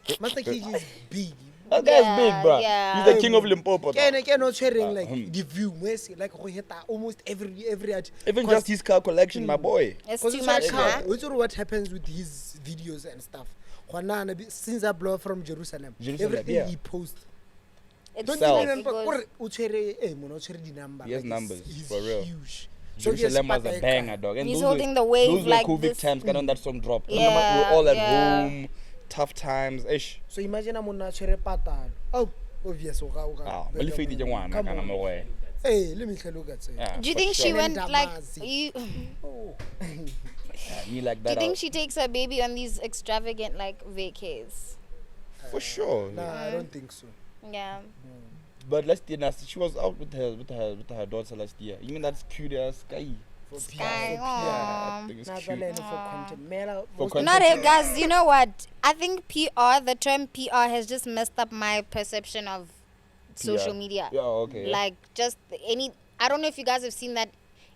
is? Master KG is big. That guy's Yeah, big, bro. yeah. He's the king of Limpopo. Can dog. I not sharing like the view? Like we hit almost every ad. Even just his car collection, my boy. It's Because too much, huh? Which is what happens with his videos and stuff. Since I blow from Jerusalem, everything yeah. he posts. It's Don't Self. you remember? It goes- The number. He has like, numbers, he's for real. Huge. Jerusalem was a Spateka. banger, dog. And He's those holding were, the wave those like were COVID this. times, when that song dropped. Yeah, We were all at yeah. home, tough times, ish. So imagine I'm on a chere patalo. Oh, obvious. Ah, but if you want, I Come can't on. away. Hey, let me look at it. Yeah, Do you for think she sure. went like Damazi. you? Oh. Me like Do that. you think she takes her baby on these extravagant like vacays? For sure. Nah, I don't think so. Yeah. But last year, she was out with her daughter last year. You mean that's cute as Sky? Sky. Yeah, I Aw. think it's Nah, cute. for content. Mela, For most- content. Not it, guys. You know what? I think PR, the term PR, has just messed up my perception of social media. Yeah, okay. Like just I don't know if you guys have seen that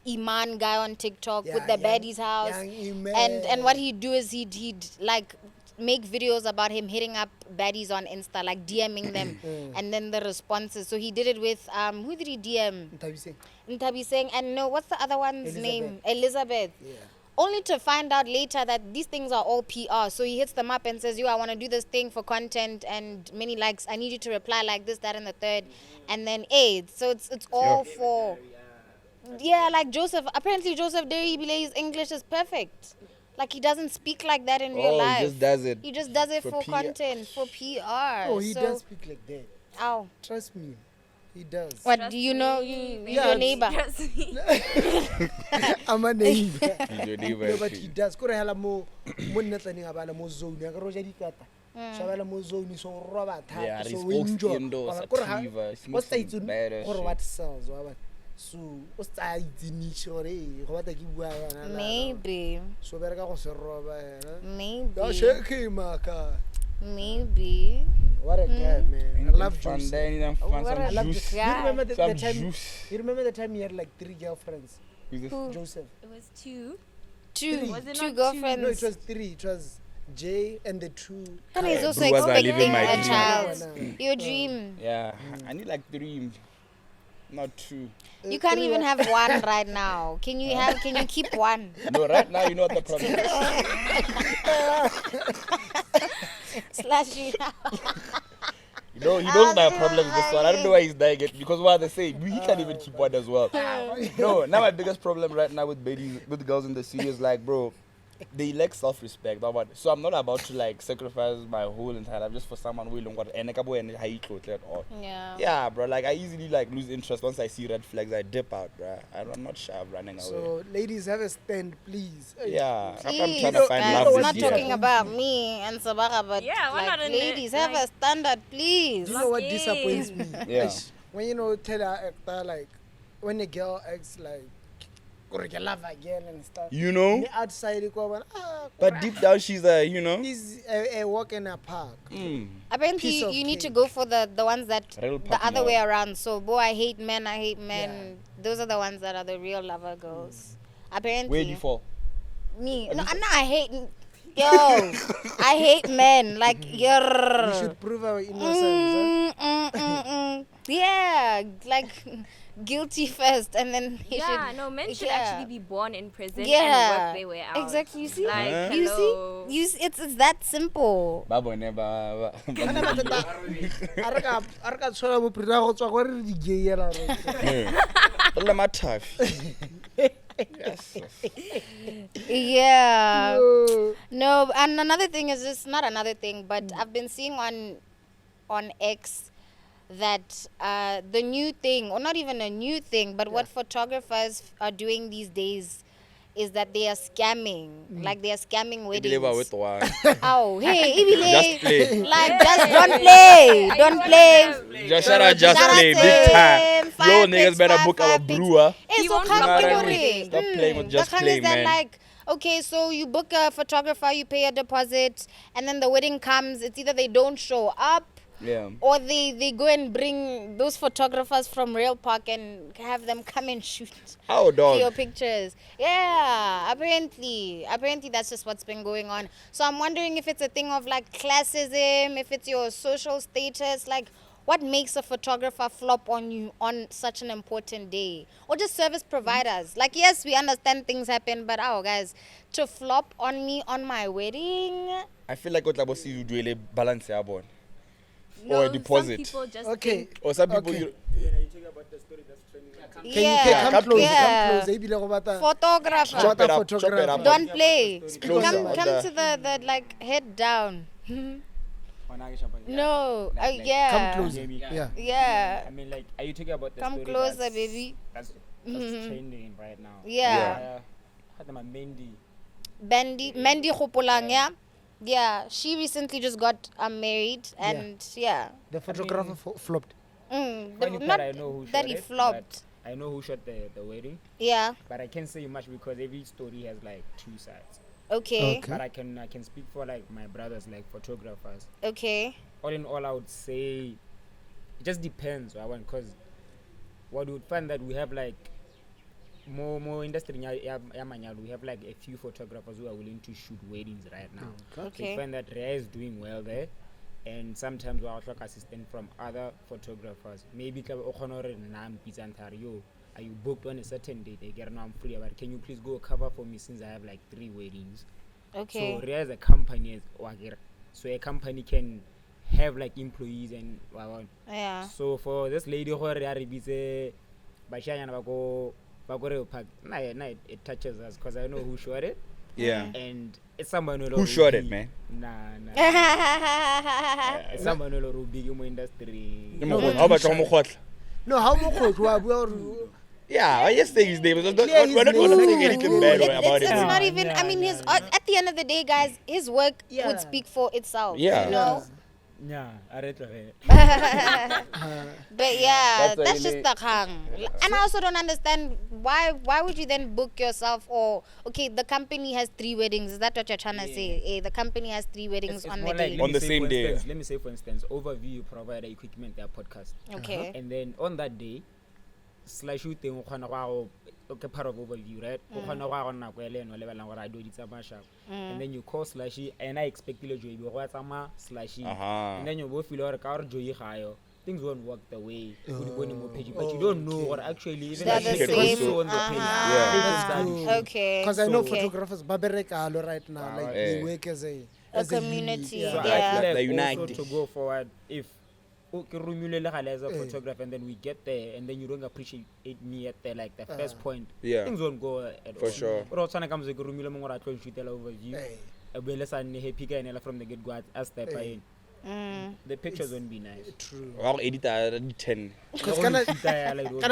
Iman guy on TikTok with Yeah, the young- baddie's house, young Iman. and what he'd do is he'd like make videos about him hitting up baddies on Insta, like DMing them, and then the responses. So he did it with who did he DM? Ntabiseng. Ntabiseng, and no, what's the other one's name? Elizabeth. Yeah. Only to find out later that these things are all PR. So he hits them up and says, "Yo, I want to do this thing for content and many likes. I need you to reply like this, that, and the third." And then so it's all for like Joseph. Apparently Joseph Derry's English is perfect. Like he doesn't speak like that in real life. He just does it. He just does it for for PR. content, for PR. Oh, he So- does speak like that. Ow. Trust me. He does. What do you know? He's Yeah, your neighbor. Trust me. I'm a neighbor. He's your neighbor. No, but he does. Kore hala mo nna tsane ga bala mo zone ya ka roja dikata. So bala mo zone so roba Yeah, thata. his So we enjoy. indoors, Kore ha- sativa, he what's smokes that some it's badass or shit. what sells wa ba. So what's that it's niche or go bata ki bua yana. Maybe. So bereka go se roba yana. Maybe. Da shake maka. Maybe. What a guy, man. I love fun juice. there, you done What fun a I love some juice. juice. You Yeah. remember the Some time? juice. You remember the time he had like 3 girlfriends? Who's this? Joseph. It was 2. Two. Was it Two not girlfriends. No, it was 3. It was Jay and the 2. And he's also Bro, was I living expecting my a dream? child. Your dream. Yeah, I need like 3, not 2. You can't even have one right now. Can you have? Can you keep one? No, right now you know what the problem is. Slushy. You know, he knows my problem with this one. I don't know why he's dying it because what they say, he can't even keep one as well. No, now my biggest problem right now with babies, with girls in the city is like, bro, they lack self-respect. So I'm not about to like sacrifice my whole entire life just for someone who don't want and at all. Yeah. Yeah, bro. Like I easily like lose interest once I see red flags. I dip out, bro. I'm not shy of running away. So, ladies, have a stand, please. Yeah, I'm Please, trying to find guys, love I'm this not year. talking about me and Sebaga, but Yeah, we're like, not in it, ladies, have a like- standard, please. You know what Yay. disappoints me? Yeah. When tell her actor like when a girl acts like "Koreke love again" and stuff. You know, The outside you go, but deep down she's a, he's a walk in a park. Apparently, Piece of you need to cake. go for the ones that Real the puppy other love. way around. So, boy, I hate men. Those are the ones that are the real lover girls. Apparently. where do you fall? Me. No, I hate. Yo, I hate men. Like, We you're. should prove our innocence. Yeah, like guilty first, and then he Yeah, should. no, men should yeah. actually be born in prison and Yeah, work their way out. exactly. You see, Like, Huh? hello. it's that simple. Babo never. A re ka tshola bophirima go tswa go re di gay ela All my tough. Yeah. No, and another thing is just not another thing, but I've been seeing on X that the new thing, or not even a new thing, but what photographers are doing these days is that they are scamming. Like they are scamming Believe I with weddings. one. Oh, hey, Ibile. Just play. Like just don't play. Don't play. Just shout out, just Shout out play, to big time. him. Yo, Five niggas pics, better five, book our five pics. brewer. Hey, He so won't come stop to doing Morupisi. it. Stop playing with just The thing play, is that, man. like, okay, so you book a photographer, you pay a deposit, and then the wedding comes. It's either they don't show up, Yeah. or they go and bring those photographers from Rail Park and have them come and shoot Oh, for your dog. pictures. Yeah, apparently that's just what's been going on. So I'm wondering if it's a thing of like classism, if it's your social status, like what makes a photographer flop on you on such an important day, or just service providers. Like, yes, we understand things happen, but guys, to flop on me on my wedding. I feel like what I see you do a balance here, born. No, Or a deposit. Some people just Okay. think Or some people Okay. you. Can you Yeah, come close? yeah. Come close. Ebile go bata- Photographer. Chop it up, chop it up. Don't play. Closer Come on to the like head down. No. Yeah. Come closer. Yeah. Yeah. I mean, like, are you talking about the Come story closer, that's- baby. That's trending right now. Yeah. Had them a Mendy. Mandy Khopolang, yeah. Yeah. She recently just got married, and yeah. The photographer flopped. Funny Not part, I know who that shot he it, flopped. but I know who shot the wedding, Yeah. but I can't say much because every story has like two sides. Okay. But I can speak for like my brothers, like photographers. Okay. All in all, I would say it just depends. Because what we would find that we have like more industry. We have like a few photographers who are willing to shoot weddings right now. So Okay. you find that Rhea is doing well there, and sometimes we also assistant from other photographers. Maybe are you booked on a certain date? They get, no, I'm free, but can you please go cover for me since I have like 3 weddings? Okay. So Rhea is a company, so a company can have like employees and Yeah. so for this lady who it touches us because I know who shot it, Yeah. and it's someone Who shot it, man? Nah. It's someone who big in the industry. How about Chomokotla? No, how much wa bua gore- Yeah, I just say his name. We're Clear his not name. saying anything bad about It's it. not even. I mean, his at the end of the day, guys, his work Yeah. would speak for itself. Yeah. You know. Yeah, I read it. But yeah, That's a that's just really- the hang. And I also don't understand why would you then book yourself, or okay, the company has 3 weddings. Is that what you're trying to say? The company has 3 weddings It's on more the like, day. let On me the say same for day. instance, let me say for instance, overview you provide the equipment, their podcast, Okay. and then on that day, Slushy thing okay, part of overview, right? And then you call Slushy, and I expect you to be Slushy, and then you both feel like our joy higher. Things won't work the way but you don't know what actually even They're like the the same. also on the page. Ah, Yeah. okay. Because I know Okay. photographers baberekalo right now, like they work as a community, unit. So Yeah. I feel like They're also united. to go forward, if as a photographer and then we get there and then you don't appreciate me at the like the first point, Yeah. things won't go at For all. sure. But also comes like shoot overview. Happy from the get go as step in. The pictures won't be nice. True. I'll edit that at 10. Because can I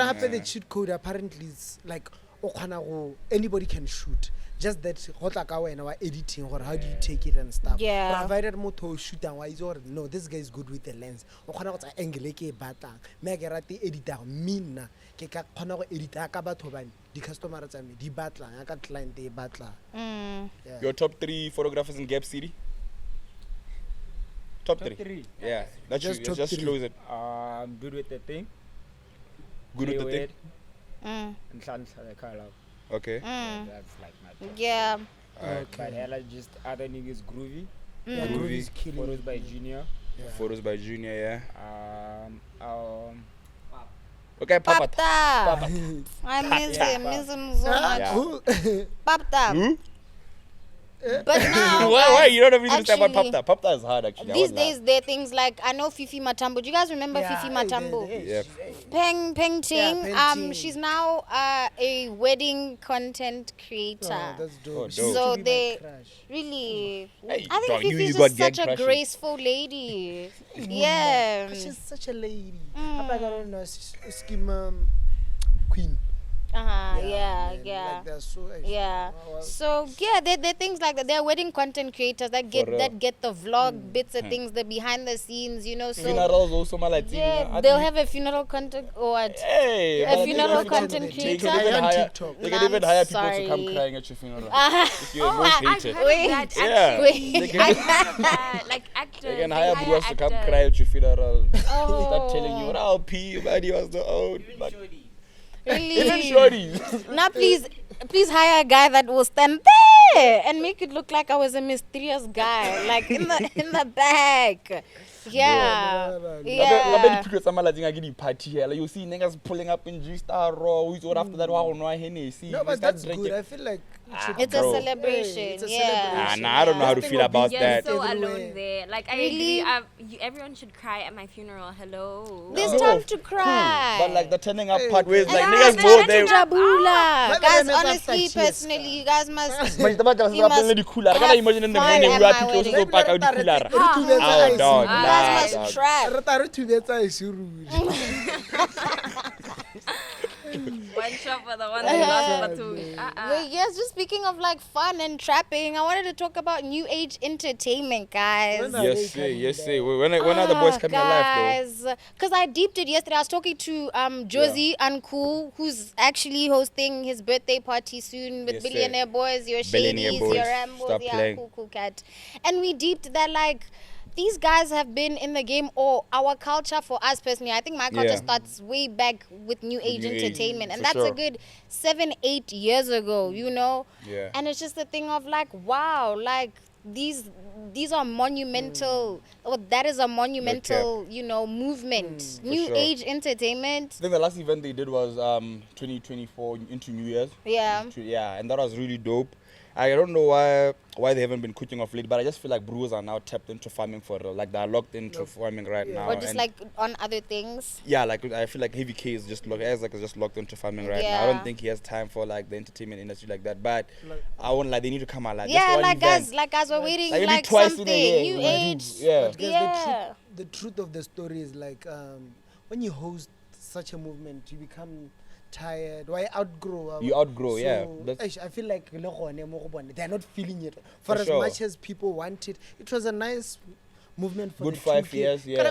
happen the cheat code apparently is like anybody can shoot. Just that our editing or how do you take it and stuff. Yeah. Provided moto shoot and why is or no, this guy is good with the lens. Angle ke batang. Me ke rate editor mina ke ka khona go edita ka batho bane di customer tsa me di batla ka client e batla. Yeah. Your top 3 photographers in Gap City? Top 3. 3. Yeah. That's Just you. top Just 3. close it. I'm good with the thing. Good with the thing. And the color. Okay. That's like my top. Yeah. But hella just other niggas groovy. Yeah, Groovy is killing. Photos by Junior. Yeah. Photos by Junior, yeah. Okay, Papa. Papa. I miss him so much. Yeah. Papa. But now, Why? You don't have anything to say about actually, Papta. Papta is hard, actually. These days, there are things like, I know Fifi Matambo. Do you guys remember Fifi Matambo? Yeah. Peng Ting. Ting. She's now a wedding content creator. Oh, that's dope. Oh, She dope. used So to be my they crush. really, Hey, I think dog, you Fifi's got just gang such a crushes. graceful lady. Yeah. She's such a lady. I don't know. Scheme queen. Yeah. Like they're so Yeah. well, So yeah, there are things like that. There are wedding content creators that get real. the vlog bits and things, the behind the scenes, you know. So Funerals also, my like. yeah, they'll have a funeral content or what? Hey, A man, funeral they content can creator. even on hire. TikTok. They can even hire people to Sorry. come crying at your funeral. If you're Oh, most I've hated. heard Wait. of that. Yeah. Actually. They can, I've heard of that. Like actors. they can hire hire bros to come actors. cry at your funeral. Oh. Start telling you, "I'll pee, buddy was the old." Like, Really? even shorties. Now please hire a guy that will stand there and make it look like I was a mysterious guy, like in the back. Yeah. Yeah. Party here. Like, you see niggas pulling up in G-Star Raw. Who's what after that? Wow, no, Hennessy. No, but that's good. I feel like It's a Bro. celebration. It's a Yeah. celebration. Nah, I don't know how to This feel thing about will be You're that. so Everywhere. alone there. Like I Really? agree. Everyone should cry at my funeral. Hello. There's No. time to cry. But like the turning up part where it's like Yeah, niggas there's go time there. to jabula. Let Guys, them have honestly, that cheers. personally, you guys must. But the fact that You must I'm really cooler. I have can't imagine in the fun morning at we are my too close to wedding. go back out the cooler. Oh, Oh, dog. You Nah, guys dog. must try. One shot for the one that lost for two. But yes, just speaking of like fun and trapping, I wanted to talk about new age entertainment, guys. When are Yes, they sir. Yes, coming sir. When are the boys coming alive, Guys, because I deeped it yesterday. I was talking to Josie Uncool, who's actually hosting his birthday party soon with Yes, sir. Billionaire Boys, your Billionaire Shadies, Boys. your Rambos, Stop yeah, playing. cool cat. And we deeped that like these guys have been in the game, or our culture for us personally. I think my culture Yeah. starts way back with new age New age, entertainment, and for that's sure. a good 7-8 years ago, you know. Yeah. And it's just a thing of like, wow, like these are monumental, or that is a monumental, you know, movement. New sure. age entertainment. I think the last event they did was 2024 into New Year's. Yeah. Yeah, and that was really dope. I don't know why they haven't been cooking off late, but I just feel like brewers are now tapped into farming for real. Like they're locked into farming right now. Or just and like on other things. yeah, like I feel like Heavy K is just Exec is just locked into farming right now. I Yeah. don't think he has time for like the entertainment industry like that. But I won't like they need to come out like Yeah, just one like event. guys were waiting Like, maybe like twice in a something. year, New we do, age. yeah. But guys, Yeah. the truth of the story is like when you host such a movement, you become tired. Why outgrow? You outgrow, yeah. That's I feel like they're not feeling it. For as sure. much as people want it, it was a nice movement for Good the 5 2K. years, yeah. Yeah.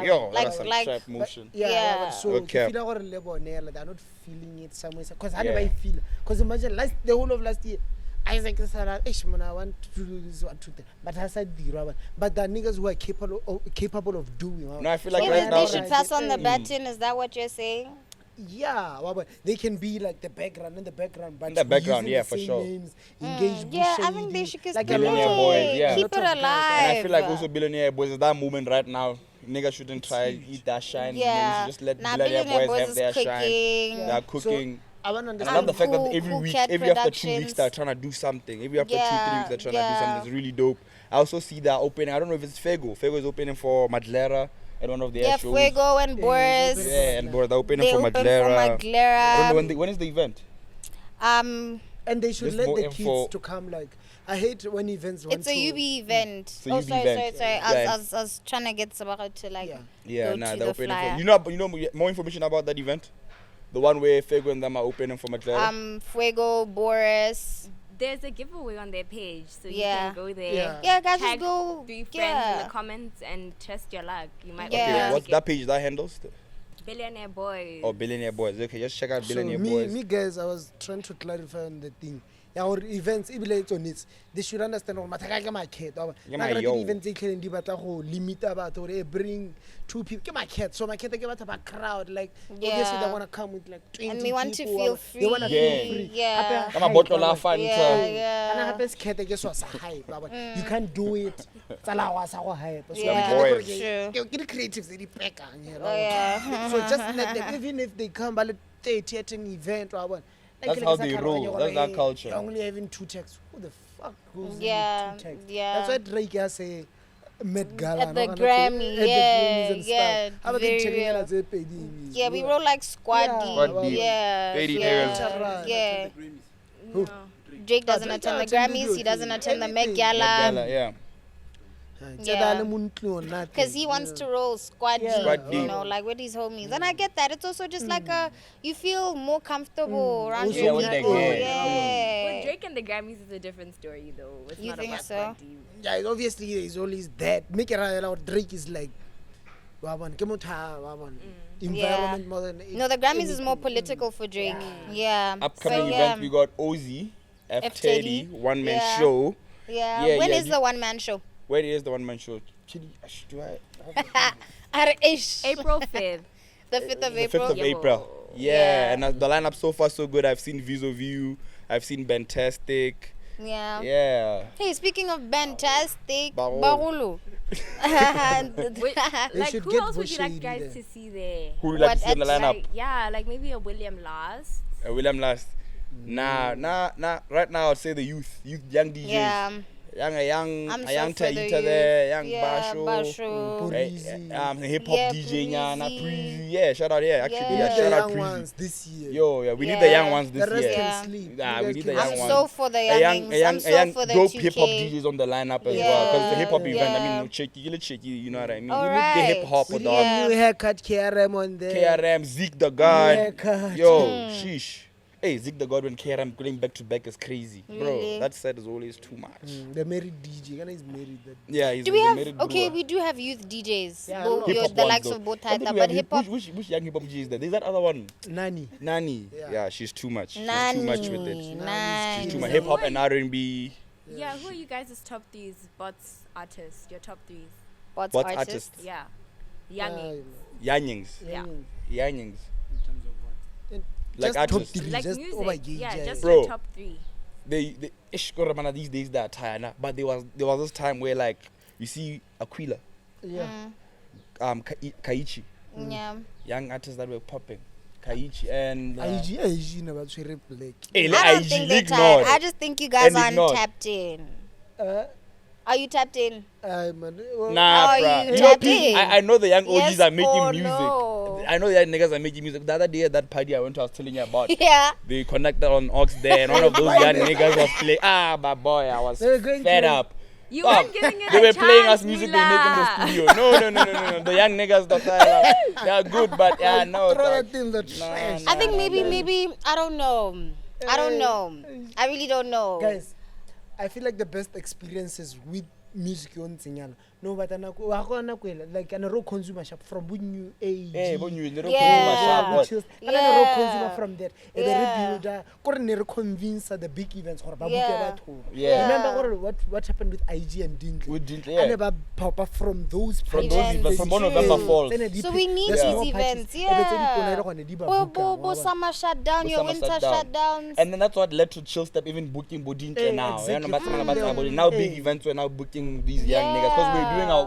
Yo, Like- that's like- trap motion. Yeah. So Okay. feel like they're not feeling it somewhere. Because how Yeah. do I feel? Because imagine the whole of last year. Isaac is like, I want to do this, want to do that. But I said, but there are niggas who are capable of doing. No, I feel like So right now they should pass on the baton. Is that what you're saying? Yeah, but they can be like the background in the background, but In the background, using yeah, the for same sure. Names, engage Yeah, I Shady, think they should just like Billionaire a lot of- Boys, yeah. keep it a lot of guys. alive. And I feel like also Billionaire Boys is that movement right now. Niggas shouldn't try eat that shine. Yeah. You should just let Nah, Billionaire Boys have is their shine. cooking. They're cooking. I want to And I understand. love the fact that Cool- every Cool week, Cat every after 2 weeks, Productions. they're trying to do something. Every after 2-3 Yeah, weeks, they're trying to do yeah. something. It's really dope. I also see they're opening. I don't know if it's Fego. Fego is opening for Madlera at one of their Yeah, shows. Fuego and Boris. Yeah, and they're opening They for open for Madlera. I don't know Madlera. when is the event. And they should Just let more the info. kids to come. Like I hate when events want It's a to. UB event. It's a Oh, UB sorry. event. I Yeah. was trying to get Sebaga to like Yeah. Yeah, go nah, to they're the opening flyer. for. You know more information about that event. The one where Fego and them are opening for Madlera. Fuego, Boris. There's a giveaway on their page, so you Yeah. can go there. Yeah. Yeah, guys, Tag just go. 3 friends in Yeah. the comments and test your luck. You might Yeah. Okay, win a what's ticket. that page that handles? Billionaire Boys. Or Billionaire Boys. Okay, just check out So Billionaire Boys. me guys, I was trying to clarify on the thing. Yeah, or events, even it's on it. They should understand. Oh, mataka my kid. Yeah, my yo. Events they can do but limit about or bring 2 people. Get my cat. So my cat they give out a crowd. Like obviously they wanna come with like 20 And we want to people, feel or free. They wanna feel free. Yeah. Come on, bottle la fun. Yeah. And I happens cat I guess was hype. You can't do it. It's allow us our hype. So Yeah, get the creatives they pack on here. Yeah. So just let them, even if they come but they an event or what. That's how they roll. That's their culture. You're only having 2 texts. Who the fuck goes Yeah, with 2 texts? yeah. That's why Drake has a Met Gala. At the no? Grammy, At the Grammys and yeah, stuff. How about very they checking real. out as a PD? Yeah, we roll like squad Yeah. D. Squad D. Yeah. 30 yeah. areas. Yeah. Who? Drake doesn't Drake attend the doesn't do Grammys. He doesn't attend the Met anything. Gala. Gala, yeah. Because he wants to roll squad D, Squad D. you know, like with his homies. And I get that. It's also just like you feel more comfortable around Also your with the people. gang. With Yeah. Drake and the Grammys is a different story, though. It's You not think about so? that deep. Yeah, obviously he's always that. Make it right. Drake is like, environment more than No, the Grammys is more anything. political for Drake. Yeah. Upcoming So, events, we got Ozzy, F30, one-man Yeah. show. Yeah. Yeah, When yeah, is the one man show? Where is the one-man show? Chili, do I? Arish. April 5th. The 5th of The April. 5th of Yeah. April. Yeah, Yeah. and the lineup so far so good. I've seen Vis of You. I've seen Fantastic. Yeah. Yeah. Hey, speaking of fantastic, Barolo. Barolo. Wait, like, should who get else would you like Bushiri guys there. to see there? Who would you like to What see in the at- lineup? Like, yeah, like maybe a William Last. William Last. Nah. Right now, I'd say the youth, young DJs. Yeah. A young I'm so Taita for the there, youth. young Yeah, Basho. Basho. Hip hop Yeah, DJ, Nyana, Breezy. Breezy. Yeah, shout out here. Actually, Yeah. We yeah, need the shout out young Breezy. ones this year. Yo, yeah, we need Yeah. the young ones The this rest year. Yeah. can sleep. Nah, You we guys need can the young I'm ones. so for the A young, youngings. I'm so for the dope 2K. hip hop DJs on the lineup as well. Because the hip hop event, I Yeah. mean, cheeky, you know what I mean? All You need the hip hop, We need dog. a new haircut, KRM on there. KRM, Zeke the God. Haircut. Yo, sheesh. Hey, Zeke the God when KRM going back to back is crazy. Bro, Really? that set is always too much. The married DJ. Ghana is married. Yeah, he's Do we he's a have married okay? brewer. We do have youth DJs. Yeah, Both- hip your- Hip-hop the ones, likes though. of both But Taita, we but have hip hop. Which young hip hop DJ is there? There's that other one. Nani. Nani. Yeah. Yeah, she's too much. She's too much with it. She's Nani. too much. Hip hop and R&B. Yeah, who are you guys' top threes? Bots artists, your top threes. What's What artist? artist? Yeah. Young. Yanyings. Yeah. Yanyings. Like Just top artists. three. Like Just music. over Yeah, gauge, just Bro. your top 3. They Ishkoramana these days that tired, but there was this time where like you see Aquila, Yeah. Kaichi, Yeah. young artists that were popping. Kaichi and IG never try black. hey, I don't IG think they're League tired. Nord. I just think you guys And aren't ignored. tapped in. Uh, Are you tapped in? Nah, Are bruh. you You know, tapped people, in? I know the young OGs Yes are making or music. no? I know the young niggas are making music. The other day at that party I went to, I was telling you about. Yeah. They connected on Ox there, and one of those young niggas was playing. My boy, I was They were going fed to- up. You Fuck. weren't giving it They a were playing chance, us music they Mula. make in the studio. No. The young niggas, they are good, but yeah, no. Throw dog. that in the trash. I think maybe I don't know. I don't know. I really don't know. Guys, I feel like the best experiences with music on Zinyana. No, but like an raw consumer shop from new age. Hey, when you little Yeah. consumer shop, And then a raw consumer from there. And Yeah. the rebuilder, couldn't convince the big events. Yeah. Yeah. Remember what happened with IG and Dinkley? With Dinkley, And yeah. about pop up from those From those projects. events, from one true. November Falls. So we need The these small events, parties. yeah. Bo- Bo summer shutdown, your Summer winter shutdown. shutdowns. And then that's what led to Chill Step even booking Bodinche Hey, now. Yeah, no, exactly. now big Hey. events we're now booking these young niggas because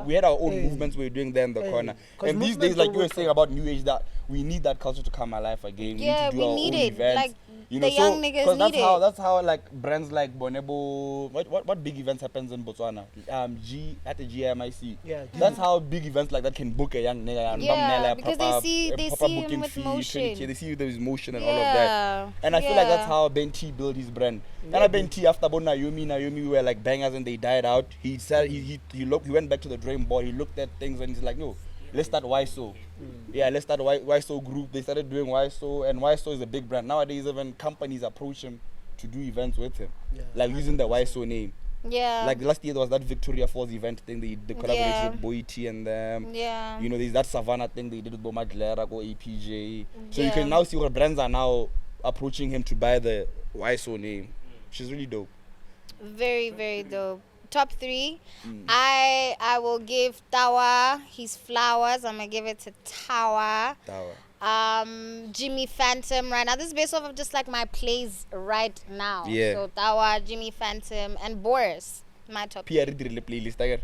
we had our own Hey. movements we were doing there in the Hey. corner. 'Cause And these movement days, like don't you were work saying about New Age, that we need that culture to come alive again. Yeah, we need to do we our need own it. events. Like, You the know, young niggas 'cause need it. That's how like brands like Bonebo. What big events happens in Botswana? At the GMIC. Yeah. That's how big events like that can book a young nigga and Yeah, bam, because proper- they a see proper him booking with fee, motion. 20K, they see there is motion and all of that. Yeah. And I feel like that's Yeah. how Ben T built his brand. And Ben T after about Naomi were like bangers and they died out. He said he went back to the drawing board. He looked at things and he's like, no, let's start YSO. Yeah, let's start YSO group. They started doing YSO, and YSO is a big brand nowadays. Even companies approach him to do events with him, Yeah. like using the YSO name. Yeah. Like last year there was that Victoria Falls event thing they collaborated Yeah. with Boy T and them. Yeah. You know, there's that Savannah thing they did with Bomadlera, go APJ. So you Yeah. can now see what brands are now approaching him to buy the YSO name. She's really dope. Very, very dope. Top 3. I will give Tawa his flowers. I'm gonna give it to Tawa. Jimmy Phantom right now. This is based off of just like my plays right now. Yeah. So Tawa, Jimmy Phantom, and Boris. My top. PR did the playlist again.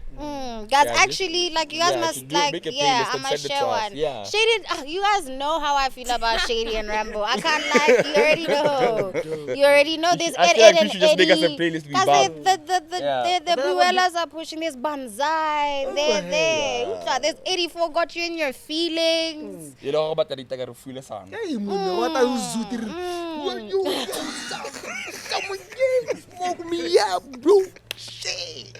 Guys, Yeah, actually, like you guys yeah, must should do- like, make a yeah, playlist I and must send it share to us, one. yeah. Shady, you guys know how I feel about Shady and Rambo. I can't like, you already know. You already know. There's I Ed, feel like Ed, you and should just make us a Eddie. playlist we Guys, bab. Yeah. the Buelas are pushing this Banzai. They're there. There's 84 got you in your feelings. You know about the Itaga Fule song. Hey, Muno, what are you zooting? You come again, smoke me up, bro. Shit.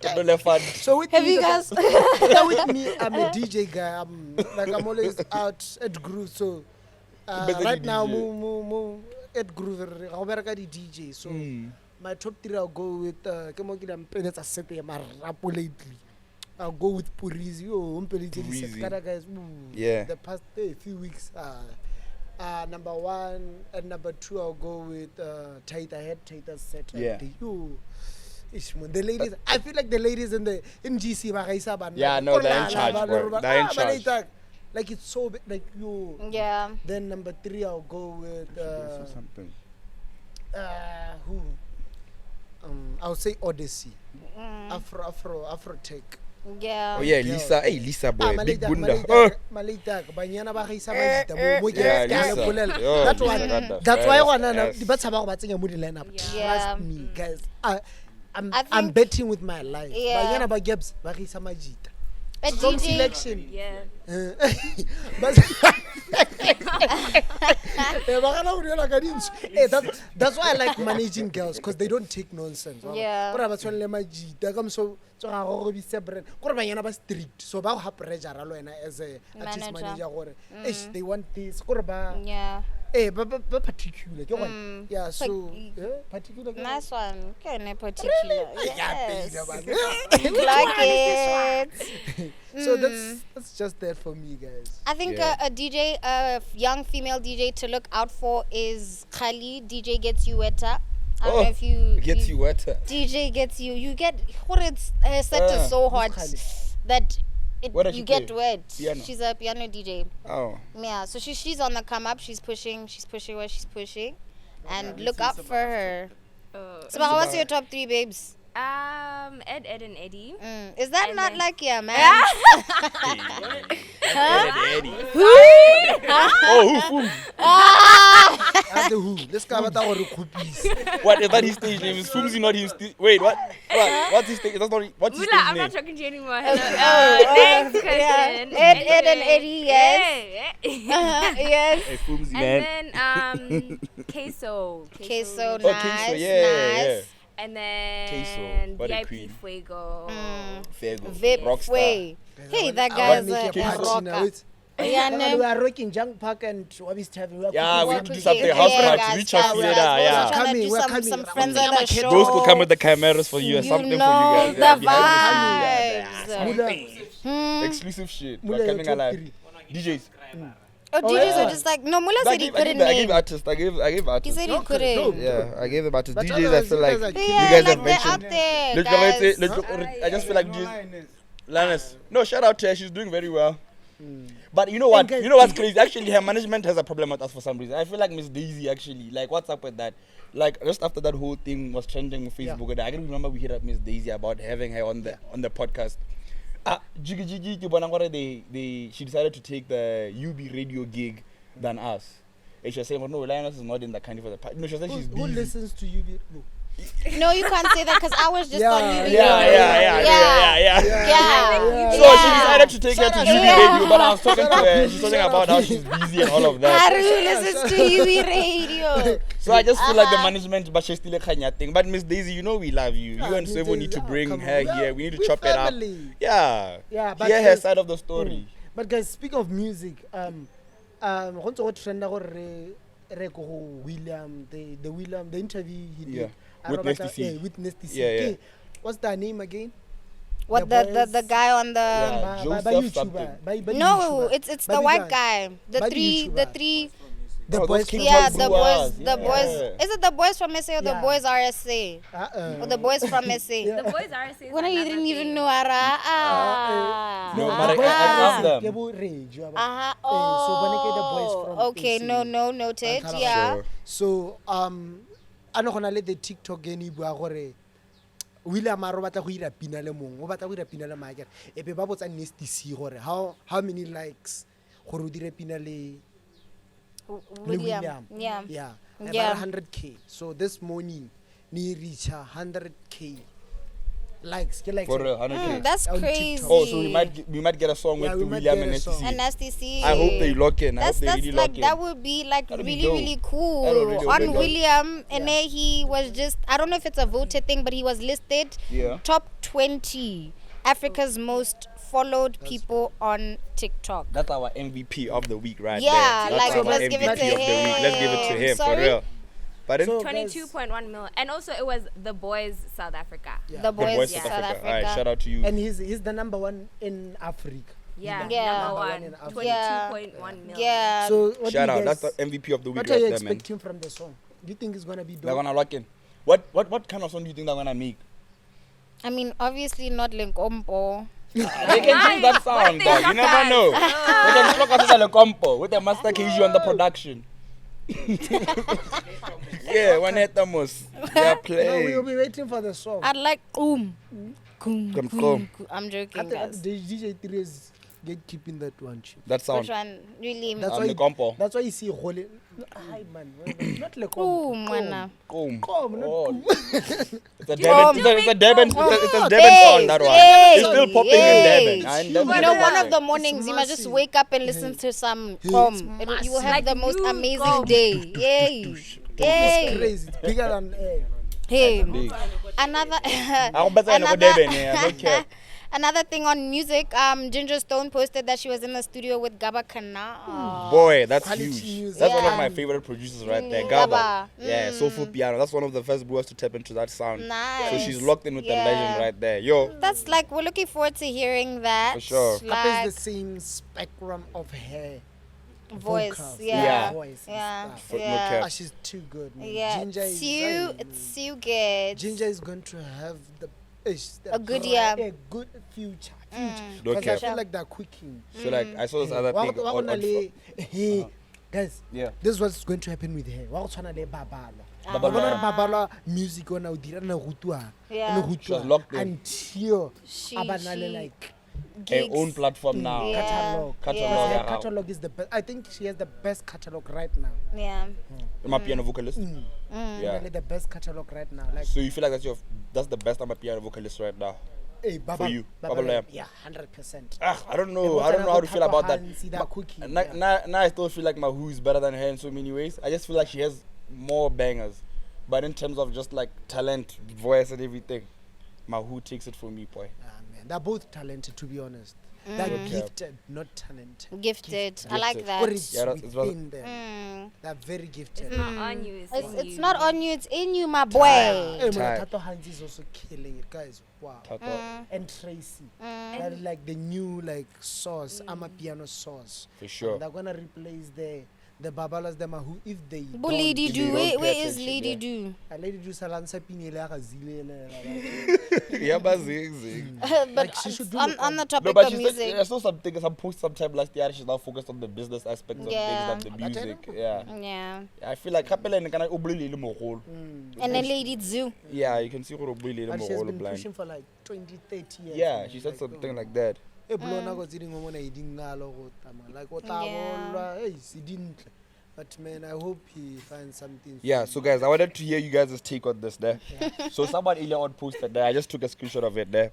So with Have me, you guys? with me, I'm a DJ guy. I'm always out at Groove. So Better right the now, DJ. at Groove, I'm a DJ. So my top 3, I'll go with Penet's Asset, my rap lately. I'll go with Purizi. Purizi. Guys. Yeah. The past few weeks. Number 1 and number 2, I'll go with Taita Head, Taita Set. Yeah. The ladies, I feel like the ladies in GC, Yeah, no, they're in charge, bro. They're in charge. Like it's so like you. Yeah. Then number 3, I'll go with something. who? I'll say Odyssey. Afro Tech. Yeah. Oh yeah, Lisa. Hey, Lisa boy, big bunda. Malita, banyana ba gaisa Yeah, Lisa. Yo, That's why. Lisa got the That's why best one ass. the bats about batting mood lineup. Yeah. Trust me, guys. I'm think- betting with my life. Yeah. Banyana ba gaps ba gaisa majita. A Song DJ. selection. Yeah. That's why I like managing girls because they don't take nonsense. Yeah. Strict. So ba have pressure as a artist Manager. manager. They want this. Yeah. But particular. Yeah, so particular. Nice one. Okay, particular. Yes. Like Like it. So that's just that for me, guys. I think Yeah. a DJ, a young female DJ to look out for is Khali. DJ Gets You Wetter. I don't know if you Gets you wetter. DJ Gets You. You get her set is so hot Khali? that What does you she get play? wet. Piano? She's a piano DJ. Oh. Yeah, so she's on the come up. She's pushing where she's pushing, and look out for her. So, what's your top 3, babes? Ed, and Eddie. Is that And not then- like your man? Eddie. Huh? Who? As the who? Let's come at our recoupies. What is that his stage name? Is Fumzi not his wait, what? What's his stage? That's not what's his Mula, stage I'm name? not talking to you anymore. Hello. Next yeah. question. Ed and Eddie, yes. Yeah. Yes. Hey, Fumzi, man. And then Queso, queso. Oh, nice, Queso, yeah. nice. And then Queso, what a VIP queen. Fuego. Fago. Vip Rockstar. way. Hey, that I guy's want to make a a party now. rocker. Yeah, We no. are rocking Junk Park and Wabi's Tavern. Yeah, we We're have to do cooking. something. Yeah, House guys, party. Reach guys, out guys, together. we're Yeah. trying to Coming, do we're some coming. friends I'm of the taking show. my Those could come with the cameras for you or You something for know you guys. the Yeah, vibes. exclusive shit. Mula, We're your coming top alive. 3. DJs. Oh, DJs yeah. are just like, no, Mula I said he gave couldn't artists. name. I gave He artists. said he Okay, couldn't. dope. Yeah, I gave them artists. But DJs, I otherwise, feel you like guys are you Yeah, guys like have they're mentioned. out there, Look, guys. I just feel like Linus. No, shout out to her. She's doing very well. But you know what? guys- You know what's crazy? Actually, her management has a problem with us for some reason. I feel like Miss Daisy actually, like, what's up with that? Like, just after that whole thing was trending on Facebook, and I can remember we hit up Miss Daisy about having her on the podcast. Jiggy, she decided to take the UB radio gig than us. And she was saying, well, no, Linus is not in that kind of the party. No, she was saying she's Who busy. listens to you? No. No, you can't say that because I was just Yeah. on UB. Yeah. Yeah. So she decided to take her to UB radio, but I was talking to her. She's talking about how she's busy and all of that. Haru listens to UB radio. So I just feel like the management, but she's still a Kenya thing. But Miss Daisy, you know we love you. You and Miss Sevo need to Daisy, bring come her on. here. We need to We're chop it up. family. Yeah. Yeah, but Hear her guys- side of the story. But guys, speak of music, go to trend William, the William, the interview he did. Yeah. I With don't know Nasty about C. Yeah, with Nasty C. Yeah, yeah. Okay. What's their name again? What The the boys- guy on the Yeah. Joseph by YouTuber. something. By no, YouTuber. it's By the big white guy. The By three YouTuber. the The Oh, boys those from kids yeah, are the blue boys eyes. the boys Yeah. is it the boys from SA or the Yeah. boys RSA? Or the boys from SA? The boys are saying When you didn't even know Ara. No, The but boys I from love them. Ke bo Rejo, aba. Uh-huh. so when I get the boys Oh, from okay, SA. no, noted. Ankara. Yeah. Sure. So ano gona le the TikTok geni bua gore William a batla go ira pina le mong o batla go ira pina le maakere e be ba botsa Nasty C gore how many likes gore o dire pina le William. Yeah. yeah Yeah. about 100k so this morning ni reach 100k likes ke likes For real, 100K. That's On crazy. TikTok. Oh, so we might get a song Yeah, with we the might William get and a Nasty song. C. And Nasty C. I hope they lock in. I hope That's they really like lock in. that would be like That'd be really dope. really cool. That would really On dope. William, and then he was just I don't know if it's a voted thing, but he was listed Yeah. top 20 Africa's most followed people on TikTok. That's our MVP of the week right Yeah, there. like, That's our let's give it MVP to of the week. Let's give it to him. him, for Sorry? real. But So- 22.1 mil. And also it was the boys South Africa. Yeah. The the boys, boys South of Africa. Africa. Alright, shout out to you. and he's the number one in Africa Yeah, Yeah. number Number one one. in Africa. 22.1 million. Yeah. so what Shout do you out. That's guys, the MVP of the week what are right you there, man. expecting from the song do you think it's gonna be They're dope gonna lock in. What kind of song do you think they're gonna make? I mean, obviously not Linkompo. They can change that sound, dog. You never know. They can look at the compo with the master KG on the production. Yeah, one hit the most. They're no, playing. we'll be waiting for the song I'd like Kum. I'm joking, I guys. think the DJ Therese gatekeeping that one chief. That Which sound. one? Really? That's The why compo. that's why you see Hole. Hi man, not le Ooh, mana. Kum. Kom, not Oh. kum. It's a Durban. It's a Durban. It's a Durban Hey, song. That one. hey, It's still popping hey. in Durban. In You Durban. know, Yeah. one of the It's mornings you must just massive. wake up and listen to some Hey, Kom. it's You will have Like the most new amazing Kom. day. Yay. It's Yay. crazy. It's bigger than air. Hey. Big. Another I'll bet I know Durban. I don't care. Another thing on music, Ginger Stone posted that she was in the studio with Gaba Kana. Boy, that's Quality huge. music. That's one of Yeah. my favorite producers right there, Gaba. Gaba. Yeah, soulful piano. That's one of the first boys to tap into that sound. Nice. So she's locked in with the Yeah. legend right there. Yo, That's like, we're looking forward to hearing that. For sure. Kappa Like, is the same spectrum of hair. voice. vocals, Yeah. voice and Yeah. stuff. no Yeah. cap. Ah, she's too good, man. Yeah. Ginger is It's too good. Ginger is going to have A good year. a good future. No Because I cap. feel like they're cooking. So like, I saw this other Wa thing. go- wa go na le- hey, guys, Yeah. this is what's going to happen with her. Wa go tshwana le Babalwa. Babalwa. Ba bona re Babalwa music ona o dira na rutwa. Yeah. She was locked in. Until She- abanale she- like Her Gigs. own platform now. Yeah. catalog. Catalog, Yeah. Her yeah. catalog is the best. I think she has the best catalog right now. Yeah. My piano vocalist. Yeah. Really the best catalog right now. Like So you feel like that's the best piano vocalist right now? hey, Baba, you, Baba Baba Lam. yeah, 100%. I don't know. I don't know how to feel about that. They're cooking. Now, Yeah. now I still feel like Mahu is better than her in so many ways. I just feel like she has more bangers. But in terms of just like talent, voice and everything, Mahu takes it for me, boy. Ah, man, they're both talented, to be honest. They're gifted, not talented. Gifted. I like Gifted. that. What is Yeah, that's- it's rather- within them? They're very gifted. It's not on you. It's not on you, it's in you, my boy. Hey, Tight. Tato Hansi is also killing it, guys. Wow. Toto. And Tracy. They're like the new like sauce, piano sauce. For sure. And they're gonna replace the Babalas, the Mahu, if they But don't. Lady If Do, you where don't pay is attention, Lady yeah. Do? A lady do salansa pinele aga zile. Yeah, but zing. But Like, she should do on the No, topic but of she music. said, I saw some post sometime last year. She's now focused on the business aspects of Yeah. things than the But I music. know. Yeah. Yeah. I feel like Kapela kana ubulile le mogolo. And then Lady Zoo. Yeah, you can see her ubulile le And she has mogolo been blind. pushing for like 20, 30 years. Yeah, man. she said Like, something like that. blona go tsiri ngo mona idingalo go tama like o tla Yeah. bolla hey se dintle but man I hope he finds something Yeah, for so me. guys, I wanted to hear you guys' take on this there. So someone earlier on posted there, I just took a screenshot of it there.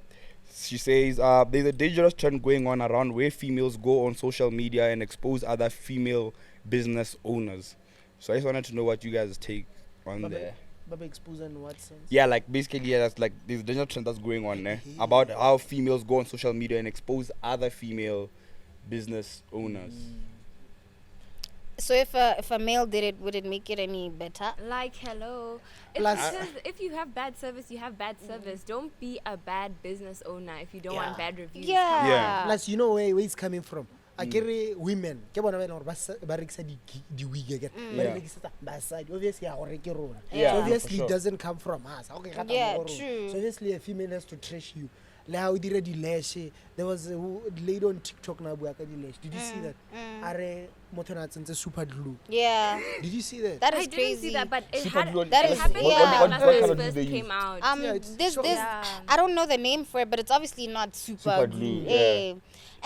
She says, there's a dangerous trend going on around where females go on social media and expose other female business owners. So I just wanted to know what you guys' take on there. Baba expose in what sense? Yeah, like basically, yeah, that's like there's a dangerous trend that's going on there about how females go on social media and expose other female business owners. So if a male did it, would it make it any better? Like, hello. It's Plus- because if you have bad service, you have bad service. Don't be a bad business owner if you don't want bad reviews. Yeah. Yeah. Plus, you know where it's coming from. I carry women. Ke bona ba rekisa di wig again. Ba rekisa basadi. Obviously, I already rona. Yeah, So for obviously, sure. it doesn't come from us. Okay, Yeah, true. So obviously, a female has to trash you. Like how did the lash? There was a lady on TikTok now buaka di lash. Did you see that? Are motonats and the super glue. Yeah. Did you see that? That I is didn't crazy. see that, but it Super had glue. That it is- happened yeah. when What it color first do they came use? out. Yeah, it's This so- I don't know the name for it, but it's obviously not super glue. Yeah.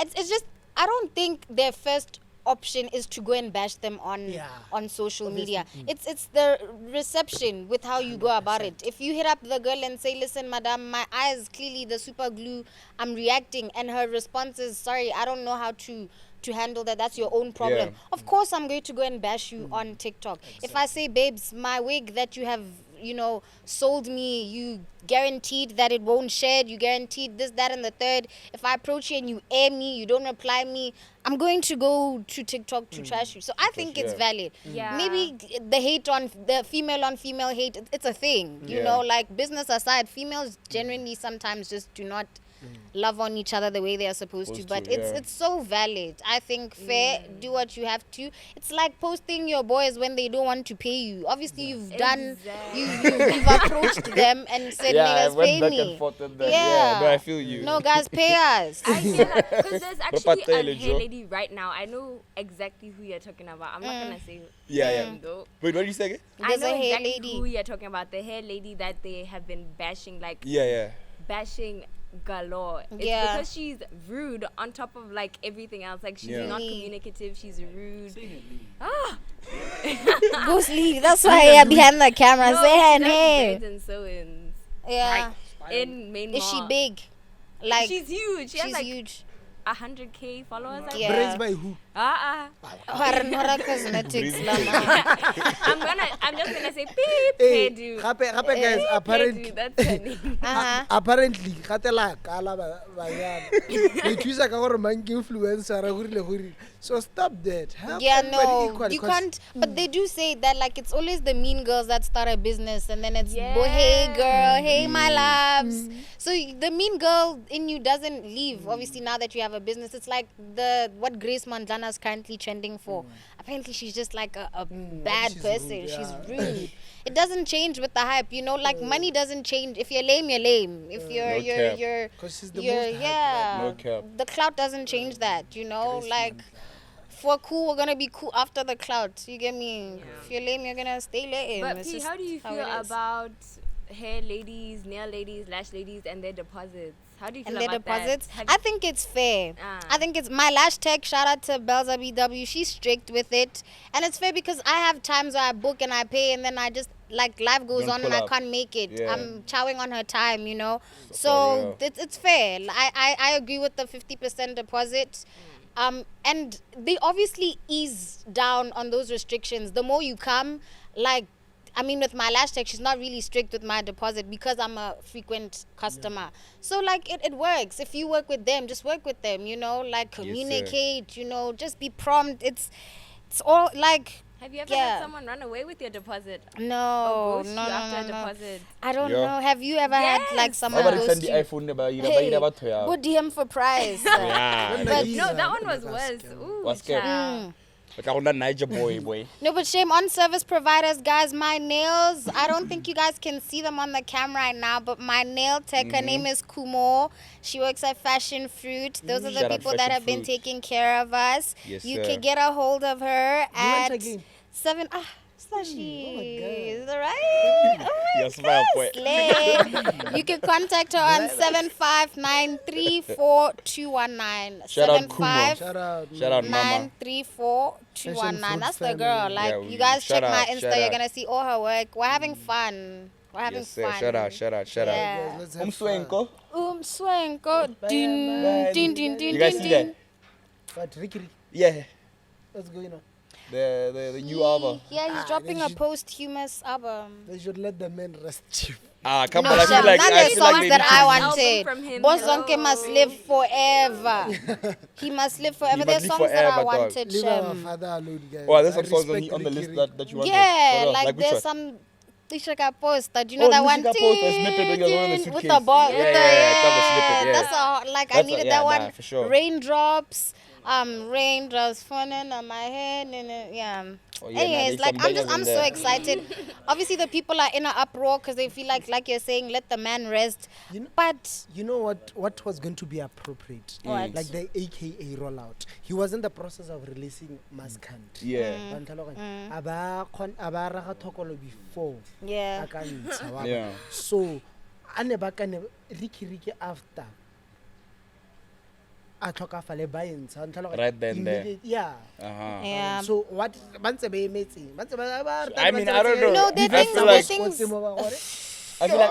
It's just I don't think their first option is to go and bash them on Yeah. on social media. It's the reception with how you go about it. If you hit up the girl and say, "Listen, madam, my eyes clearly the super glue. I'm reacting," and her response is, "Sorry, I don't know how to handle that. That's your own problem." Yeah. Of course, I'm going to go and bash you on TikTok. If I say, "Babes, my wig that you have, sold me, you guaranteed that it won't shed, you guaranteed this, that, and the third. If I approach you and you air me, you don't reply me, I'm going to go to TikTok to trash you." So I think it's yeah. valid. Yeah. Maybe the hate on the female on female hate, it's a thing. You Yeah. know, like business aside, females generally sometimes just do not love on each other the way they are supposed to. But yeah. it's so valid. I think fair, do what you have to. It's like posting your boys when they don't want to pay you. Obviously you've done you've approached them and said, Yeah, I "Niggas, went pay back me." and forth with that. Yeah. No, I feel you. No, guys, pay us. I get that because there's actually a Bapatele, hair Joe. lady right now. I know exactly who you're talking about. I'm not gonna say Yeah, them, yeah. though. Wait, what did you say again? I There's know a hair exactly lady. who you're talking about. The hair lady that they have been bashing, like Yeah. bashing galore. It's Yeah. because she's rude on top of like everything else. Like she's Yeah. not communicative. She's rude. Ah, Go sleep. That's why you're behind the camera. no, Say she hey, does hey. braids and sew-ins Yeah. in main Is she mall. big? Like She's huge. She has she's like huge. 100K followers. I Yeah. think. Praised by who? Harnora Cosmetics. I'm just gonna say beep. Hey, Hey, dude. gape guys, apparently, That's her name. apparently, gatela kala ba yana. They choose a gore man influencer gore. So stop that. Help Yeah, everybody no, equally, you 'cause can't. But they do say that like it's always the mean girls that start a business, and then it's Yeah. hey girl, hey my loves. So the mean girl in you doesn't leave. Obviously, now that you have a business, it's like what Grace Mandlana is currently trending for. Apparently, she's just like a bad she's person. rude, She's yeah. rude. It doesn't change with the hype, like money doesn't change. If you're lame, you're lame. If you're No cap. you're 'Cause she's the you're most hyped yeah. No cap. The clout doesn't change that. Like. If we're cool, we're gonna be cool after the clout. You get me? If you're lame, you're gonna stay lame. But It's P, just how do you how feel it is. about hair ladies, nail ladies, lash ladies, and their deposits? How do you feel and their about deposits? that? I think it's fair. Ah. I think it's my lash tech. Shout out to Belza BW. She's strict with it, and it's fair because I have times where I book and I pay, and then I just like life goes Don't on and pull I up. can't make it. Yeah. I'm chowing on her time, For So real. it's fair. I agree with the 50% deposit. And they obviously ease down on those restrictions. The more you come, with my lash tech, she's not really strict with my deposit because I'm a frequent customer. So, it works. If you work with them, just work with them, communicate, just be prompt. It's all Have you ever Yeah. had someone run away with your deposit? no, Or ghost no, you no, after no, a no. deposit? I don't Yeah. know. Have you ever had Yes. someone Nobody ghost send the you? iPhone never Hey, to go DM for price. Yeah. But- No, that one was worse. Ooh, Was scary. child. Like I want Niger boy. No, but shame on service providers, guys. My nails, I don't think you guys can see them on the camera right now, but my nail tech, her name is Kumo. She works at Fashion Fruit. Those are the Shout out people that Fashion have been Fruit. taking care of us. Yes, You sir. can get a hold of her at again? 7. Slushy. Oh my God. Is that right? Oh my Yes, smile, boy. Slay. You can contact her on 759342219. Shout out Kumo. 75 Shout out. Shout out Mama. 934219. Fashion That's Fruit the girl. family. Like, Yeah, you guys shout check my out, Insta, shout you're out. gonna see all her work. We're having fun. We're having Yes, sir. fun. Shout out. Yeah. Let's have Swenko. Swenko. Bye, Din, bye. din, din, din, You guys din, see din. that? But Riky, Yeah. what's going on? the new album. Yeah, he's dropping they a should- posthumous album. They should let the men rest chief. Come No, on, I Shem, feel like none I of the feel like songs they that need I to- wanted. Album from him, Bozonke must hello. live forever. He must live forever. must There's live songs that I forever, dog. wanted, Leave our Shem. father alone, guys. Oh, there's I some songs respect on the Riky list Rick. that you wanted. Yeah, For real. like which there's one? some Ishaka post. Do you know Oh, that one? Ishaka post, a snippet when you're going in the With the suitcase. ball. Yeah, With the, yeah, that was a snippet, yeah. That's a, like I That's a- needed yeah, that nah, one. for sure. Raindrops. Raindrops falling on my head. And, yeah. Oh, yeah, nah, Anyways, there's like some I'm bangers in so there. excited. Obviously, the people are in an uproar because they feel like you're saying, let the man rest. You know- But You know what was going to be appropriate? What? Like the AKA rollout. He was in the process of releasing Maskant. Yeah. Aba raga thokolo before. yeah. a ka ntsha, wa Yeah. bona. So ane ba ka ne Riky after a tlhokafale ba e ntsha, ntlha Right then there. immediate- yeah. Uh-huh. Yeah. So what ba ntse ba emetseng? Ba ntse ba I mean, I don't know. No, they I think feel they like- think I feel like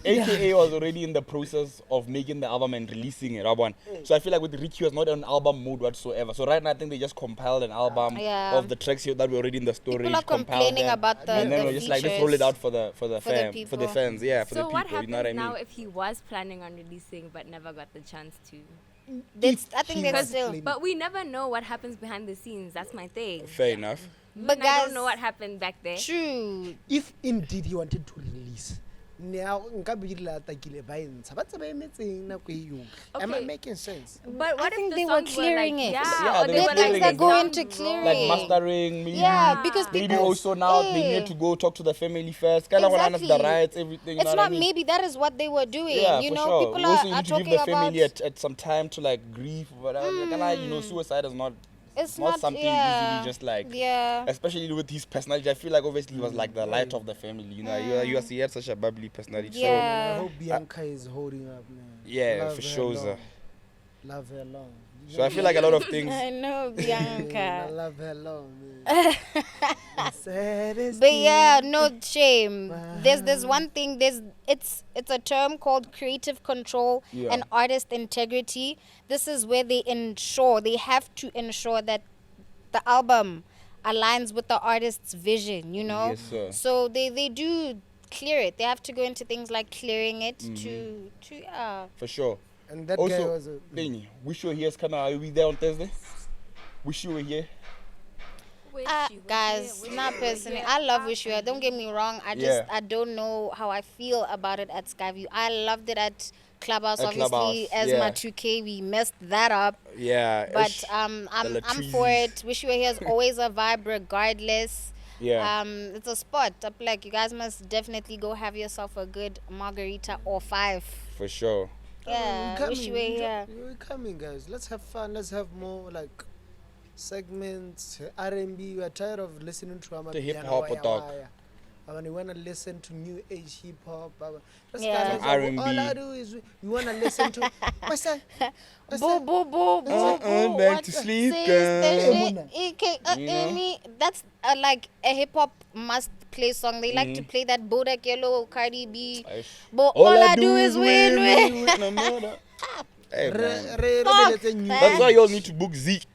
AKA was already in the process of making the album and releasing it. So I feel like with Riky was not on album mode whatsoever. So right now I think they just compiled an album Yeah. of the tracks here that were already in the storage. People are compiled complaining them, about the and then the we're just like let's features. roll it out for the the people. fans. Yeah, for So the what people. happens You know what I mean? now if he was planning on releasing but never got the chance to? I think they're was still. plain- But we never know what happens behind the scenes. That's my thing. Fair enough. But I guys, don't know what happened back there. true. If indeed he wanted to release, now nka be dira takile ba e ntsha. Ba ntse ba emetseng nako e yotlhe. Am I Okay. making sense? But what if think the they were songs clearing like, it. Yeah, Yeah, or they they were were clearing like it. the Go sound into clearing. Like Hey. mastering, maybe. Yeah, because Maybe people also now they Hey. need to go talk to the family first. Kind of want to the Exactly. rights, everything. You It's know what not I mean? maybe that is what they were doing. Yeah, you for know, sure. people Also, you are need to give talking the about. family at some time to like grieve or whatever. Suicide is not. It's not not something yeah. easily just like. Yeah. Especially with his personality, I feel like obviously he was like the light of the family. You know, he had such a bubbly personality. Yeah. I hope Bianca is holding up, man. Yeah, Love for her sure, long. sir. Love her long. So I feel like a lot of things. I know, I Bianca. love her long, man. The saddest But yeah, thing- no shame. There's one thing. It's a term called creative control Yeah. and artist integrity. This is where they have to ensure that the album aligns with the artist's vision. You know. Yes, sir. So they do clear it. They have to go into things like clearing it to For sure. And that guy Also, was a Lenny, wish you were here. Are you there on Thursday? Wish you were here. guys, not personally. I love Wish You Were. Don't get me wrong. I don't know how I feel about it at Skyview. I loved it at Clubhouse. At Obviously, Clubhouse, as yeah. my 2K, we messed that up. Yeah. But ish. I'm Latrice. for it. Wish You Were Here is always a vibe, regardless. Yeah. It's a spot. Like you guys must definitely go have yourself a good margarita or 5. For sure. Yeah, Wish You Were Here. We're coming, guys. Let's have fun. Let's have more like segments, R&B. We're tired of listening to The hip-hop talk. I mean, we want to listen to new age hip hop. Yeah. Some R&B. All I do is we want to listen to. What's that? What's Boo, that? boo, boo, boo, boo. back What to sleep, says girl. the shit? You know? That's like a hip hop must play song. They like to play that Bodak Yellow, Cardi B. Ish. But all I do is win. No matter. Hey, man. Fuck That's That's why y'all need to book Zeke.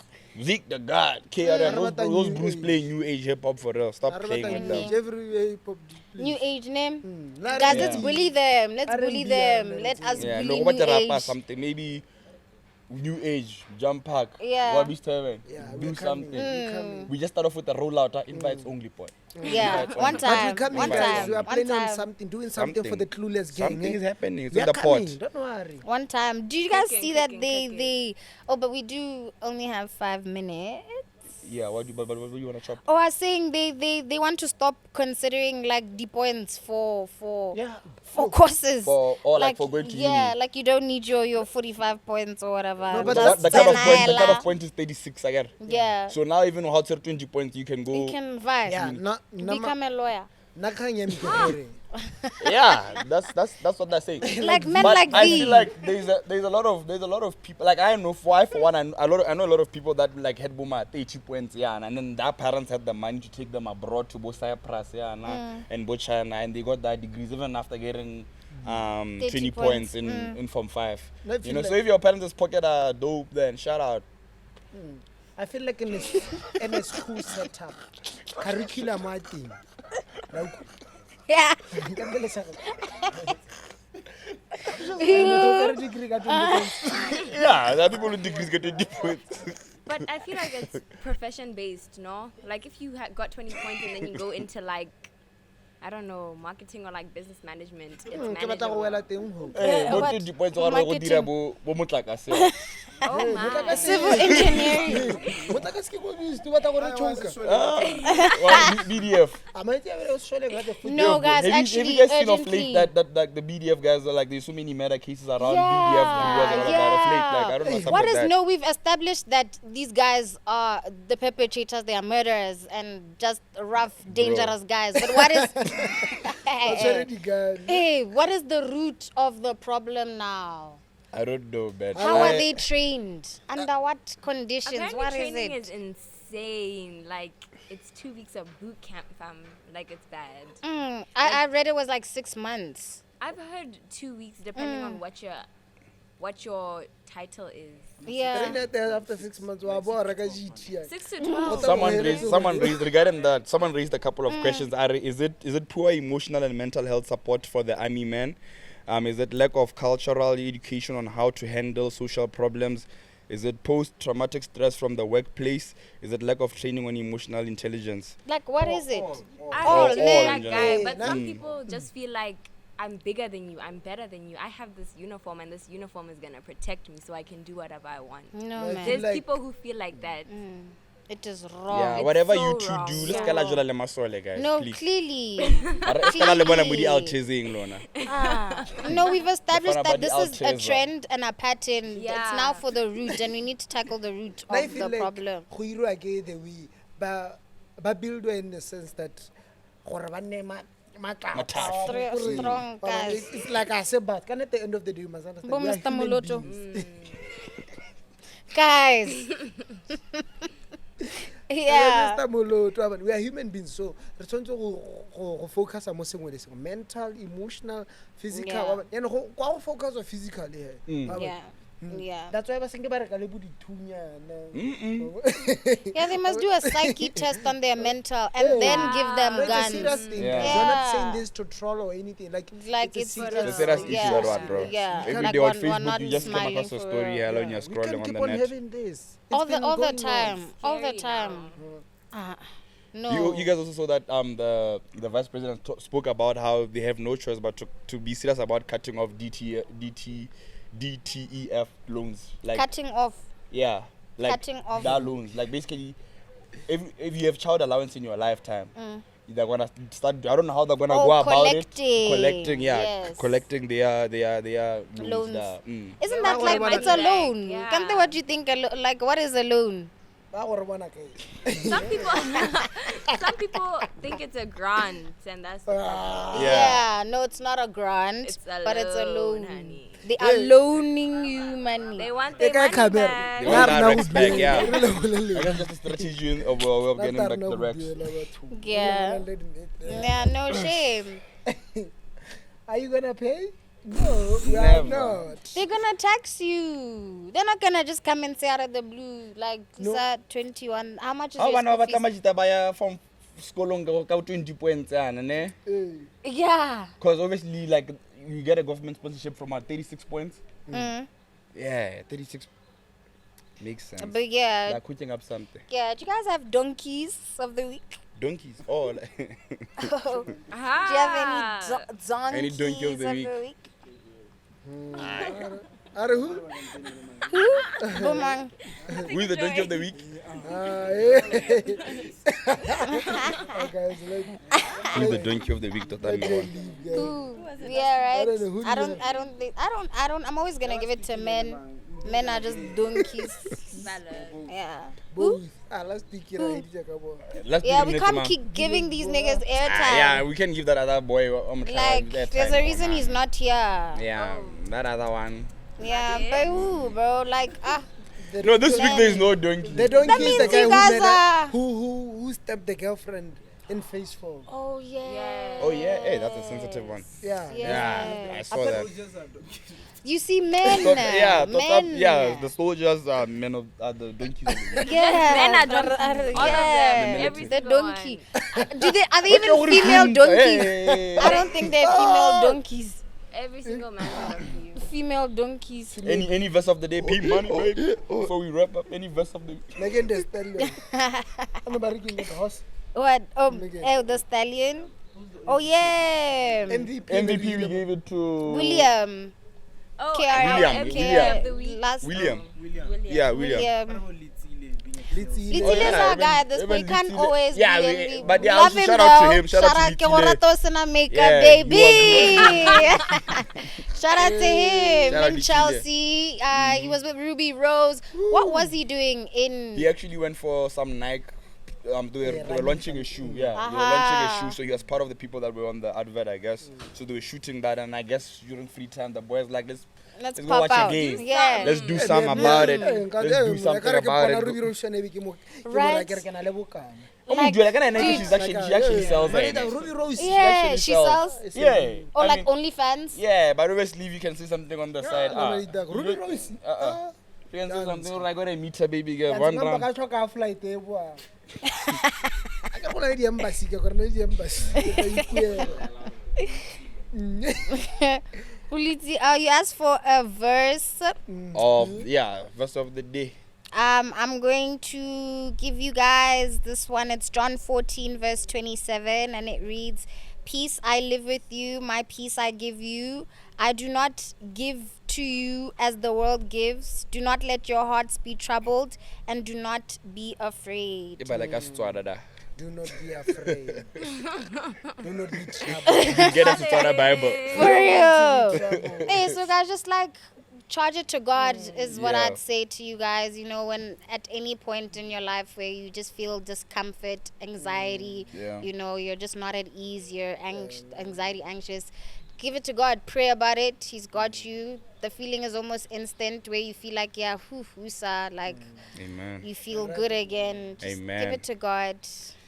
Zeke the God. KRM. What about Those new Bruce age? playing new age hip hop for real. Stop playing with them. Every hip hop. New age name. Guys, Guys, let's bully them. Let's bully R&B, them. man. Let us Yeah, bully no, what new the rapper age. something. Maybe new age, jump pack. Yeah. What is time? Yeah, Do we're coming. something. We're coming. We just start off with a rollout. Invites only point. Yeah, Invites one only. But we're time. coming, One guys. time. We are One planning on time. something, doing something for the clueless gang. Something is happening. It's We in are the coming. pot. Don't worry. One time. Do you guys Cooking, see that cooking. they oh, but we do only have 5 minutes. Yeah, what do you want to chop? Oh, I was saying they want to stop considering like the points for courses. For going to yeah, uni. like you don't need your 45 points or whatever. No, but Just The cut off Sanayela. point is 36 again. Yeah, So now even how to 20 points you can go. you can vibe. Yeah, not Become a lawyer. Yeah, that's what they're saying. Like men But like I thee. feel like there's a lot of people, like I know for one I know a lot of people that like had boomer 30 points, yeah, and then their parents had the money to take them abroad to both Cyprus, yeah, and both China, and they got their degrees even after getting 20 points in Form 5. No, if You you know, like- so if your parents' pocket are dope, then shout out. I feel like in a school setup, curriculum I think. Yeah. Yeah, there are people with degrees getting deep points. But I feel like it's profession based, no? Like if you got 20 points and then you go into like, I don't know, marketing or like business management, it's manageable. Not 20 points or go dira bo motlakase. Oh my. Civil engineering. BDF. No, guys, Have actually, you guys seen of urgently. late that like the BDF guys are like there's so many murder cases around BDF Yeah, of late, like I don't know something What like is that. no? We've established that these guys are the perpetrators. They are murderers and just rough, dangerous guys. But what is? Hey, what is the root of the problem now? I don't know, man. How are they trained? Under what conditions? Apparently What is training it? is insane. Like it's 2 weeks of boot camp, fam. Like it's bad. I read it was like 6 months. I've heard 2 weeks depending on what your title is. Yeah. After 6 months, 6 to 12. Someone raised regarding that. Someone raised a couple of questions. Is it poor emotional and mental health support for the army men? Is it lack of cultural education on how to handle social problems? Is it post-traumatic stress from the workplace? Is it lack of training on emotional intelligence? Like, what is it? I All hate men. that guy, but some people just feel like I'm bigger than you, I'm better than you. I have this uniform and this uniform is gonna protect me so I can do whatever I want. No, man. There's people who feel like that. It is wrong. Yeah, It's whatever so you two wrong. do, let's Yeah. call Ajola le masole, guys. No, please. clearly. Clearly. No, we've established Bafana that ba this di is a Alteza. trend and a pattern. It's Yeah. now for the root, and we need to tackle the root I of feel the like problem. go irwa ke the way ba build in the sense that gore ba nne Mathata. Strong guys. It's like I said, but can at the end of the day, you must understand. Bo we are Mr. human Moloto. beings. Guys. Yeah. Mr. Moloto, but we are human beings, so re tshwanetse go focus on mental, emotional, physical. Yeah. And go focus on physical here. Yeah. Yeah. That's why I think about it. Yeah, they must do a psyche test on their mental and then give them It's a guns. serious thing. Yeah. Guys. You're not saying this to troll or anything. Like It's a It's a serious issue, yeah. that one, bro. Yeah. Every Like day on we're not Facebook, you just come smiling across a for story, real. hello, and you're We can't scrolling on keep the on net. having this. All It's been the going time. on. All the Scary time. now. No. You guys also saw that the vice president spoke about how they have no choice but to be serious about cutting off DTEF loans. Like Cutting off. yeah, like Cutting off. that loans. Like basically, if you have child allowance in your lifetime, they're gonna start. I don't know how they're gonna Oh, go about it. collecting. Yeah, Yes. collecting their Loans. loans. there. Isn't that like Money it's a back, loan? yeah. Can't they what you think? Like what is a loan? Some people think it's a grant, and that's the problem. Yeah. No, it's not a grant, It's a but it's a loan, loan. honey. They are loaning you money. They want their They money can't back. They want Yeah, that Rex now back, we yeah. do it. I guess that's a strategy of getting back the Rex. Yeah. Yeah, no shame. Are you gonna pay? No, we are Never. not. They're gonna tax you. They're not gonna just come and say out of the blue, like, No. sir, 21. How much is How your bana ba school batla fees? majita baya from skolong ka 20 points yana ne? Yeah. Because obviously, like, you get a government sponsorship from 36 points. Mm. Yeah, 36 makes sense. But yeah, They're cooking up something. yeah. Do you guys have donkeys of the week? Donkeys. Oh, like Do you have any donkeys Any donkey of the week? Are who? Bumang. who is the donkey of the week? Guys, Who is the donkey of the week? Totally no one. Who? Yeah, I don't know. right. Who do I you don't. have? I don't think. I don't. I'm always gonna give it to men. Men are just donkeys. Yeah. Both. Let's pick it right. Let's Yeah, give we it to can't man. keep giving these niggas Yeah, airtime. we can give that other boy Like, there's a reason he's not here. Yeah, that other one. Yeah, but who, bro? Like, No, this week there is no donkey. The donkey is means the guy you who guys made are- who stabbed the girlfriend. in phase 4. Oh yeah. Oh yeah, hey, that's a sensitive one. Yeah. Yeah, I saw that. You see men. Yeah, men. yeah, the soldiers are men of the donkeys. Yeah. Men are donkeys. All of them. The Every The single donkey. one. Are they even female donkeys? Hey. I don't think they're female donkeys. Every single man is a donkey. Female donkeys. Any verse of the day, P money, baby. Before we wrap up, any verse of the Like in the stallion. Nobody can get a horse. What? Oh, Nigga. the stallion. Oh yeah. MVP we gave it to William. Oh, KRM. William. Of the week. Last William. William. Yeah, William. Little Oh, yeah, guy at this even point can't Little- always yeah, be we- and we but yeah, love also him shout out to though. him, shout out to ke Little. go rata o sena makeup, Yeah, baby. he Shout out to him Shout out in to Chelsea. He was with Ruby Rose. What was he doing in? He actually went for some Nike. They were launching a shoe. Yeah, they were launching a shoe. So he was part of the people that were on the advert, I guess. So they were shooting that, and I guess during free time, the boys like, let's go pop watch out. a game. Yeah. Let's do something about it. Let's do something about it. Right. Oh, Like, like, she actually sells it. Ruby Rose. Yeah, she sells. Yeah. Or I like mean, OnlyFans. yeah, but always leave, you can see something on the side. Ruby Rose. You can see something like, I meet her baby girl. One One round. round. I took a flight there. I can't go to the embassy. I can't go to the embassy. Uliti, you asked for a verse. Of, yeah, verse of the day. I'm going to give you guys this one. It's John 14 verse 27, and it reads, "Peace I live with you, my peace I give you. I do not give to you as the world gives. Do not let your hearts be troubled, and do not be afraid." Iba like a Setswana da. Do not be afraid. Do not be troubled. You get us Setswana Bible. For real. Hey, so guys, just like charge it to God is what Yeah. I'd say to you guys. You know, when at any point in your life where you just feel discomfort, anxiety, Yeah. you know, you're just not at ease, you're anxiety, anxious, give it to God. Pray about it. He's got you. The feeling is almost instant where you feel like, yeah, like Amen. you feel good again. Just Amen. give it to God.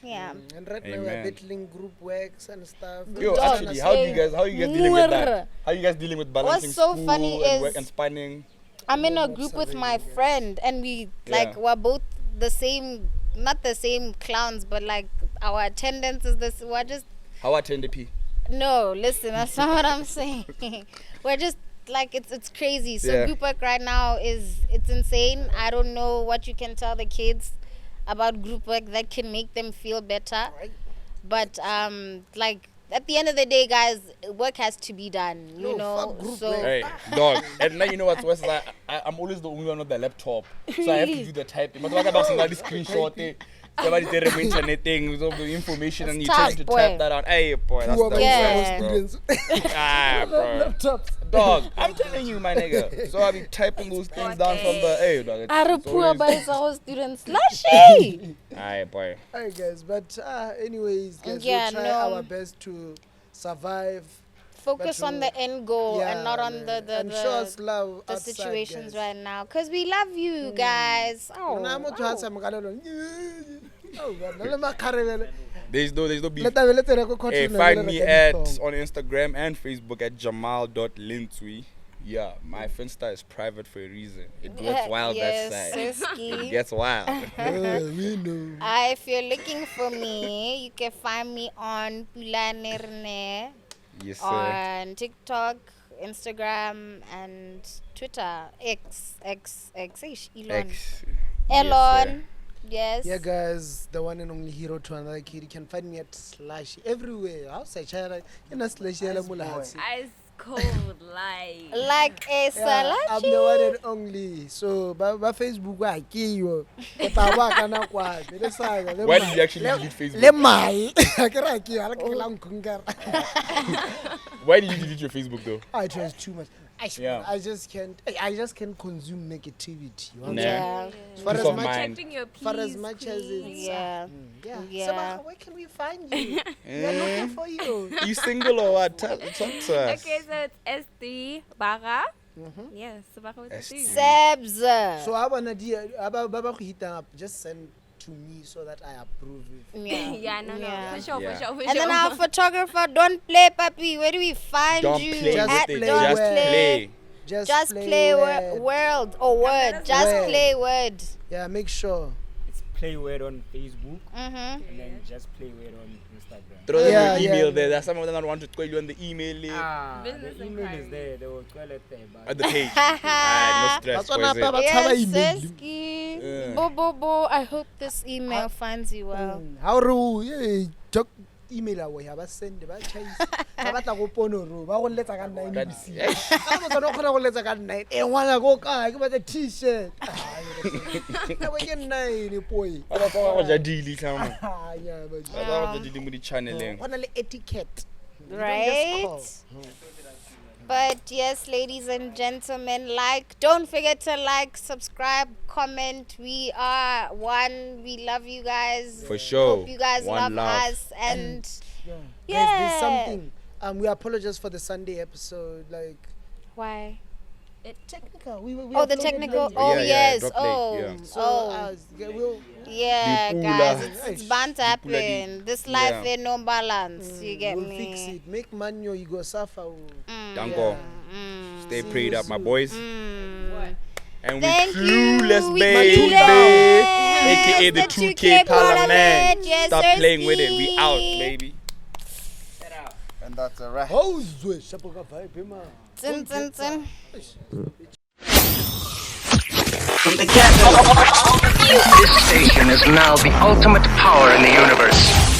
Yeah. And right now we're Amen. battling group works and stuff. Yo, Dog, actually, how you guys dealing with that? How you guys dealing with balancing What's so school funny and is- work and spanning? I'm in a group with my friend, and we like Yeah. we're both the same, not the same clowns, but like our attendance is this. We're just How attend the P? no. Listen, that's not what I'm saying. We're just like it's crazy. So Yeah. group work right now it's insane. I don't know what you can tell the kids about group work that can make them feel better, but like. At the end of the day, guys, work has to be done, you know. So Hey, dog. And now you know what's worse is I'm always the only one on the laptop, so I have to do the typing. But what about somebody screenshot it? Somebody there on internet thing with all the information, and you It's trying tough, to boy. type that out. Hey, boy, that's the Yeah. worst, bro. Bro. Laptops. Dog, I'm telling you, my nigga. So I be typing those things down from the dog. It's poor by always- our students. Slushy. Aye, boy. Alright, guys. But anyways, guys, Yeah, we'll try no. our best to survive. Focus But on the end goal and not on and show us love the outside, situations guys. right now, because we love you guys. Wena motho ha Oh, sa mogalelo. Oh, bana le makharele. There's no beef. Let us go Hey, continue. find me on Instagram and Facebook at jamal.lintui. Yeah, my Finsta is private for a reason. It gets wild yes, that side. It Siski. gets wild. We know. If you're looking for me, you can find me on Pulane Renee Yes, sir. on TikTok, Instagram, and Twitter. X, Elon. X. Elon. Yes. Yeah, guys, the one and only hero to another kid. You can find me at Slushy everywhere. Outside China, in a Slushy, Ice cold like. Like a yeah, I'm the one salachi. and only. So, by Facebook, I kill you. Why Why did you actually delete Facebook? Le mai. I can't kill. I can't kill. Why did you delete your Facebook though? It was too much. Yeah. I just can't consume negativity. You Yeah. For Peace as of much, mind. Protecting your peace. for as much as it's Yeah. Yeah. Sebaga, where can we find you? We are looking for you. You single or what? Talk to us. Okay, so it's S3 Baga. Yes, Sebaga with the S3. three. Sebs. So I wanna baba go hit up. Just send to me so that I approve it. Yeah. Yeah, no, Yeah. for sure, Yeah. for sure, for And sure. then our photographer, don't play, papi. Where do we find Don't you? play Just with it. play Just well. play. Just play world or word. Just Word. play word. Yeah, make sure. It's play word on Facebook Mm-hmm. and then just play word on Instagram. Throw them Yeah, your email yeah. there. There's some of them that want to call you on the email there. Business The email is inquiry. there. They will call it there. At But the page. No stress. That's what boys, I'm eh. Have a Yes, email. Seski. Yeah. Bo. I hope this email finds you well. How ro joke email away ha ba send ba chase ba batla go pono ro ba go letsa ka 9 That- bc ka ba tsona go letsa ka 9 ngwana go ka ke ba t-shirt ka ba ke 9 boy Ba ba go ja deal tlamo. yeah ba Ba ba go ja deal mo di channeleng. ona le etiquette. You don't Right? just call. But yes, ladies and gentlemen, don't forget to like, subscribe, comment. We are one. We love you guys. For sure. Hope you guys One love love. us. And Yeah. Yeah. Guys, there's something. We apologize for the Sunday episode. Like why? technical. We Oh, the uploaded technical. late. Oh, Yeah, yes. drop late, Oh, yeah. So oh. we'll Yeah, Dipula. guys, it's bound to Dipula happen. This life Yeah. ain't no balance. You get we'll me? fix it. Make money or you go suffer. Danko. Stay prayed up, my boys. Mm. And we Thank clueless, you. We baby. clueless. AKA the The 2K Parliament. Yes, Stop sir, playing with it. We Steve. out, baby. And that's a wrap. Oh, Zwe, shapoka vibe, man. Zin, zin, zin. From the capital, this station is now the ultimate power in the universe.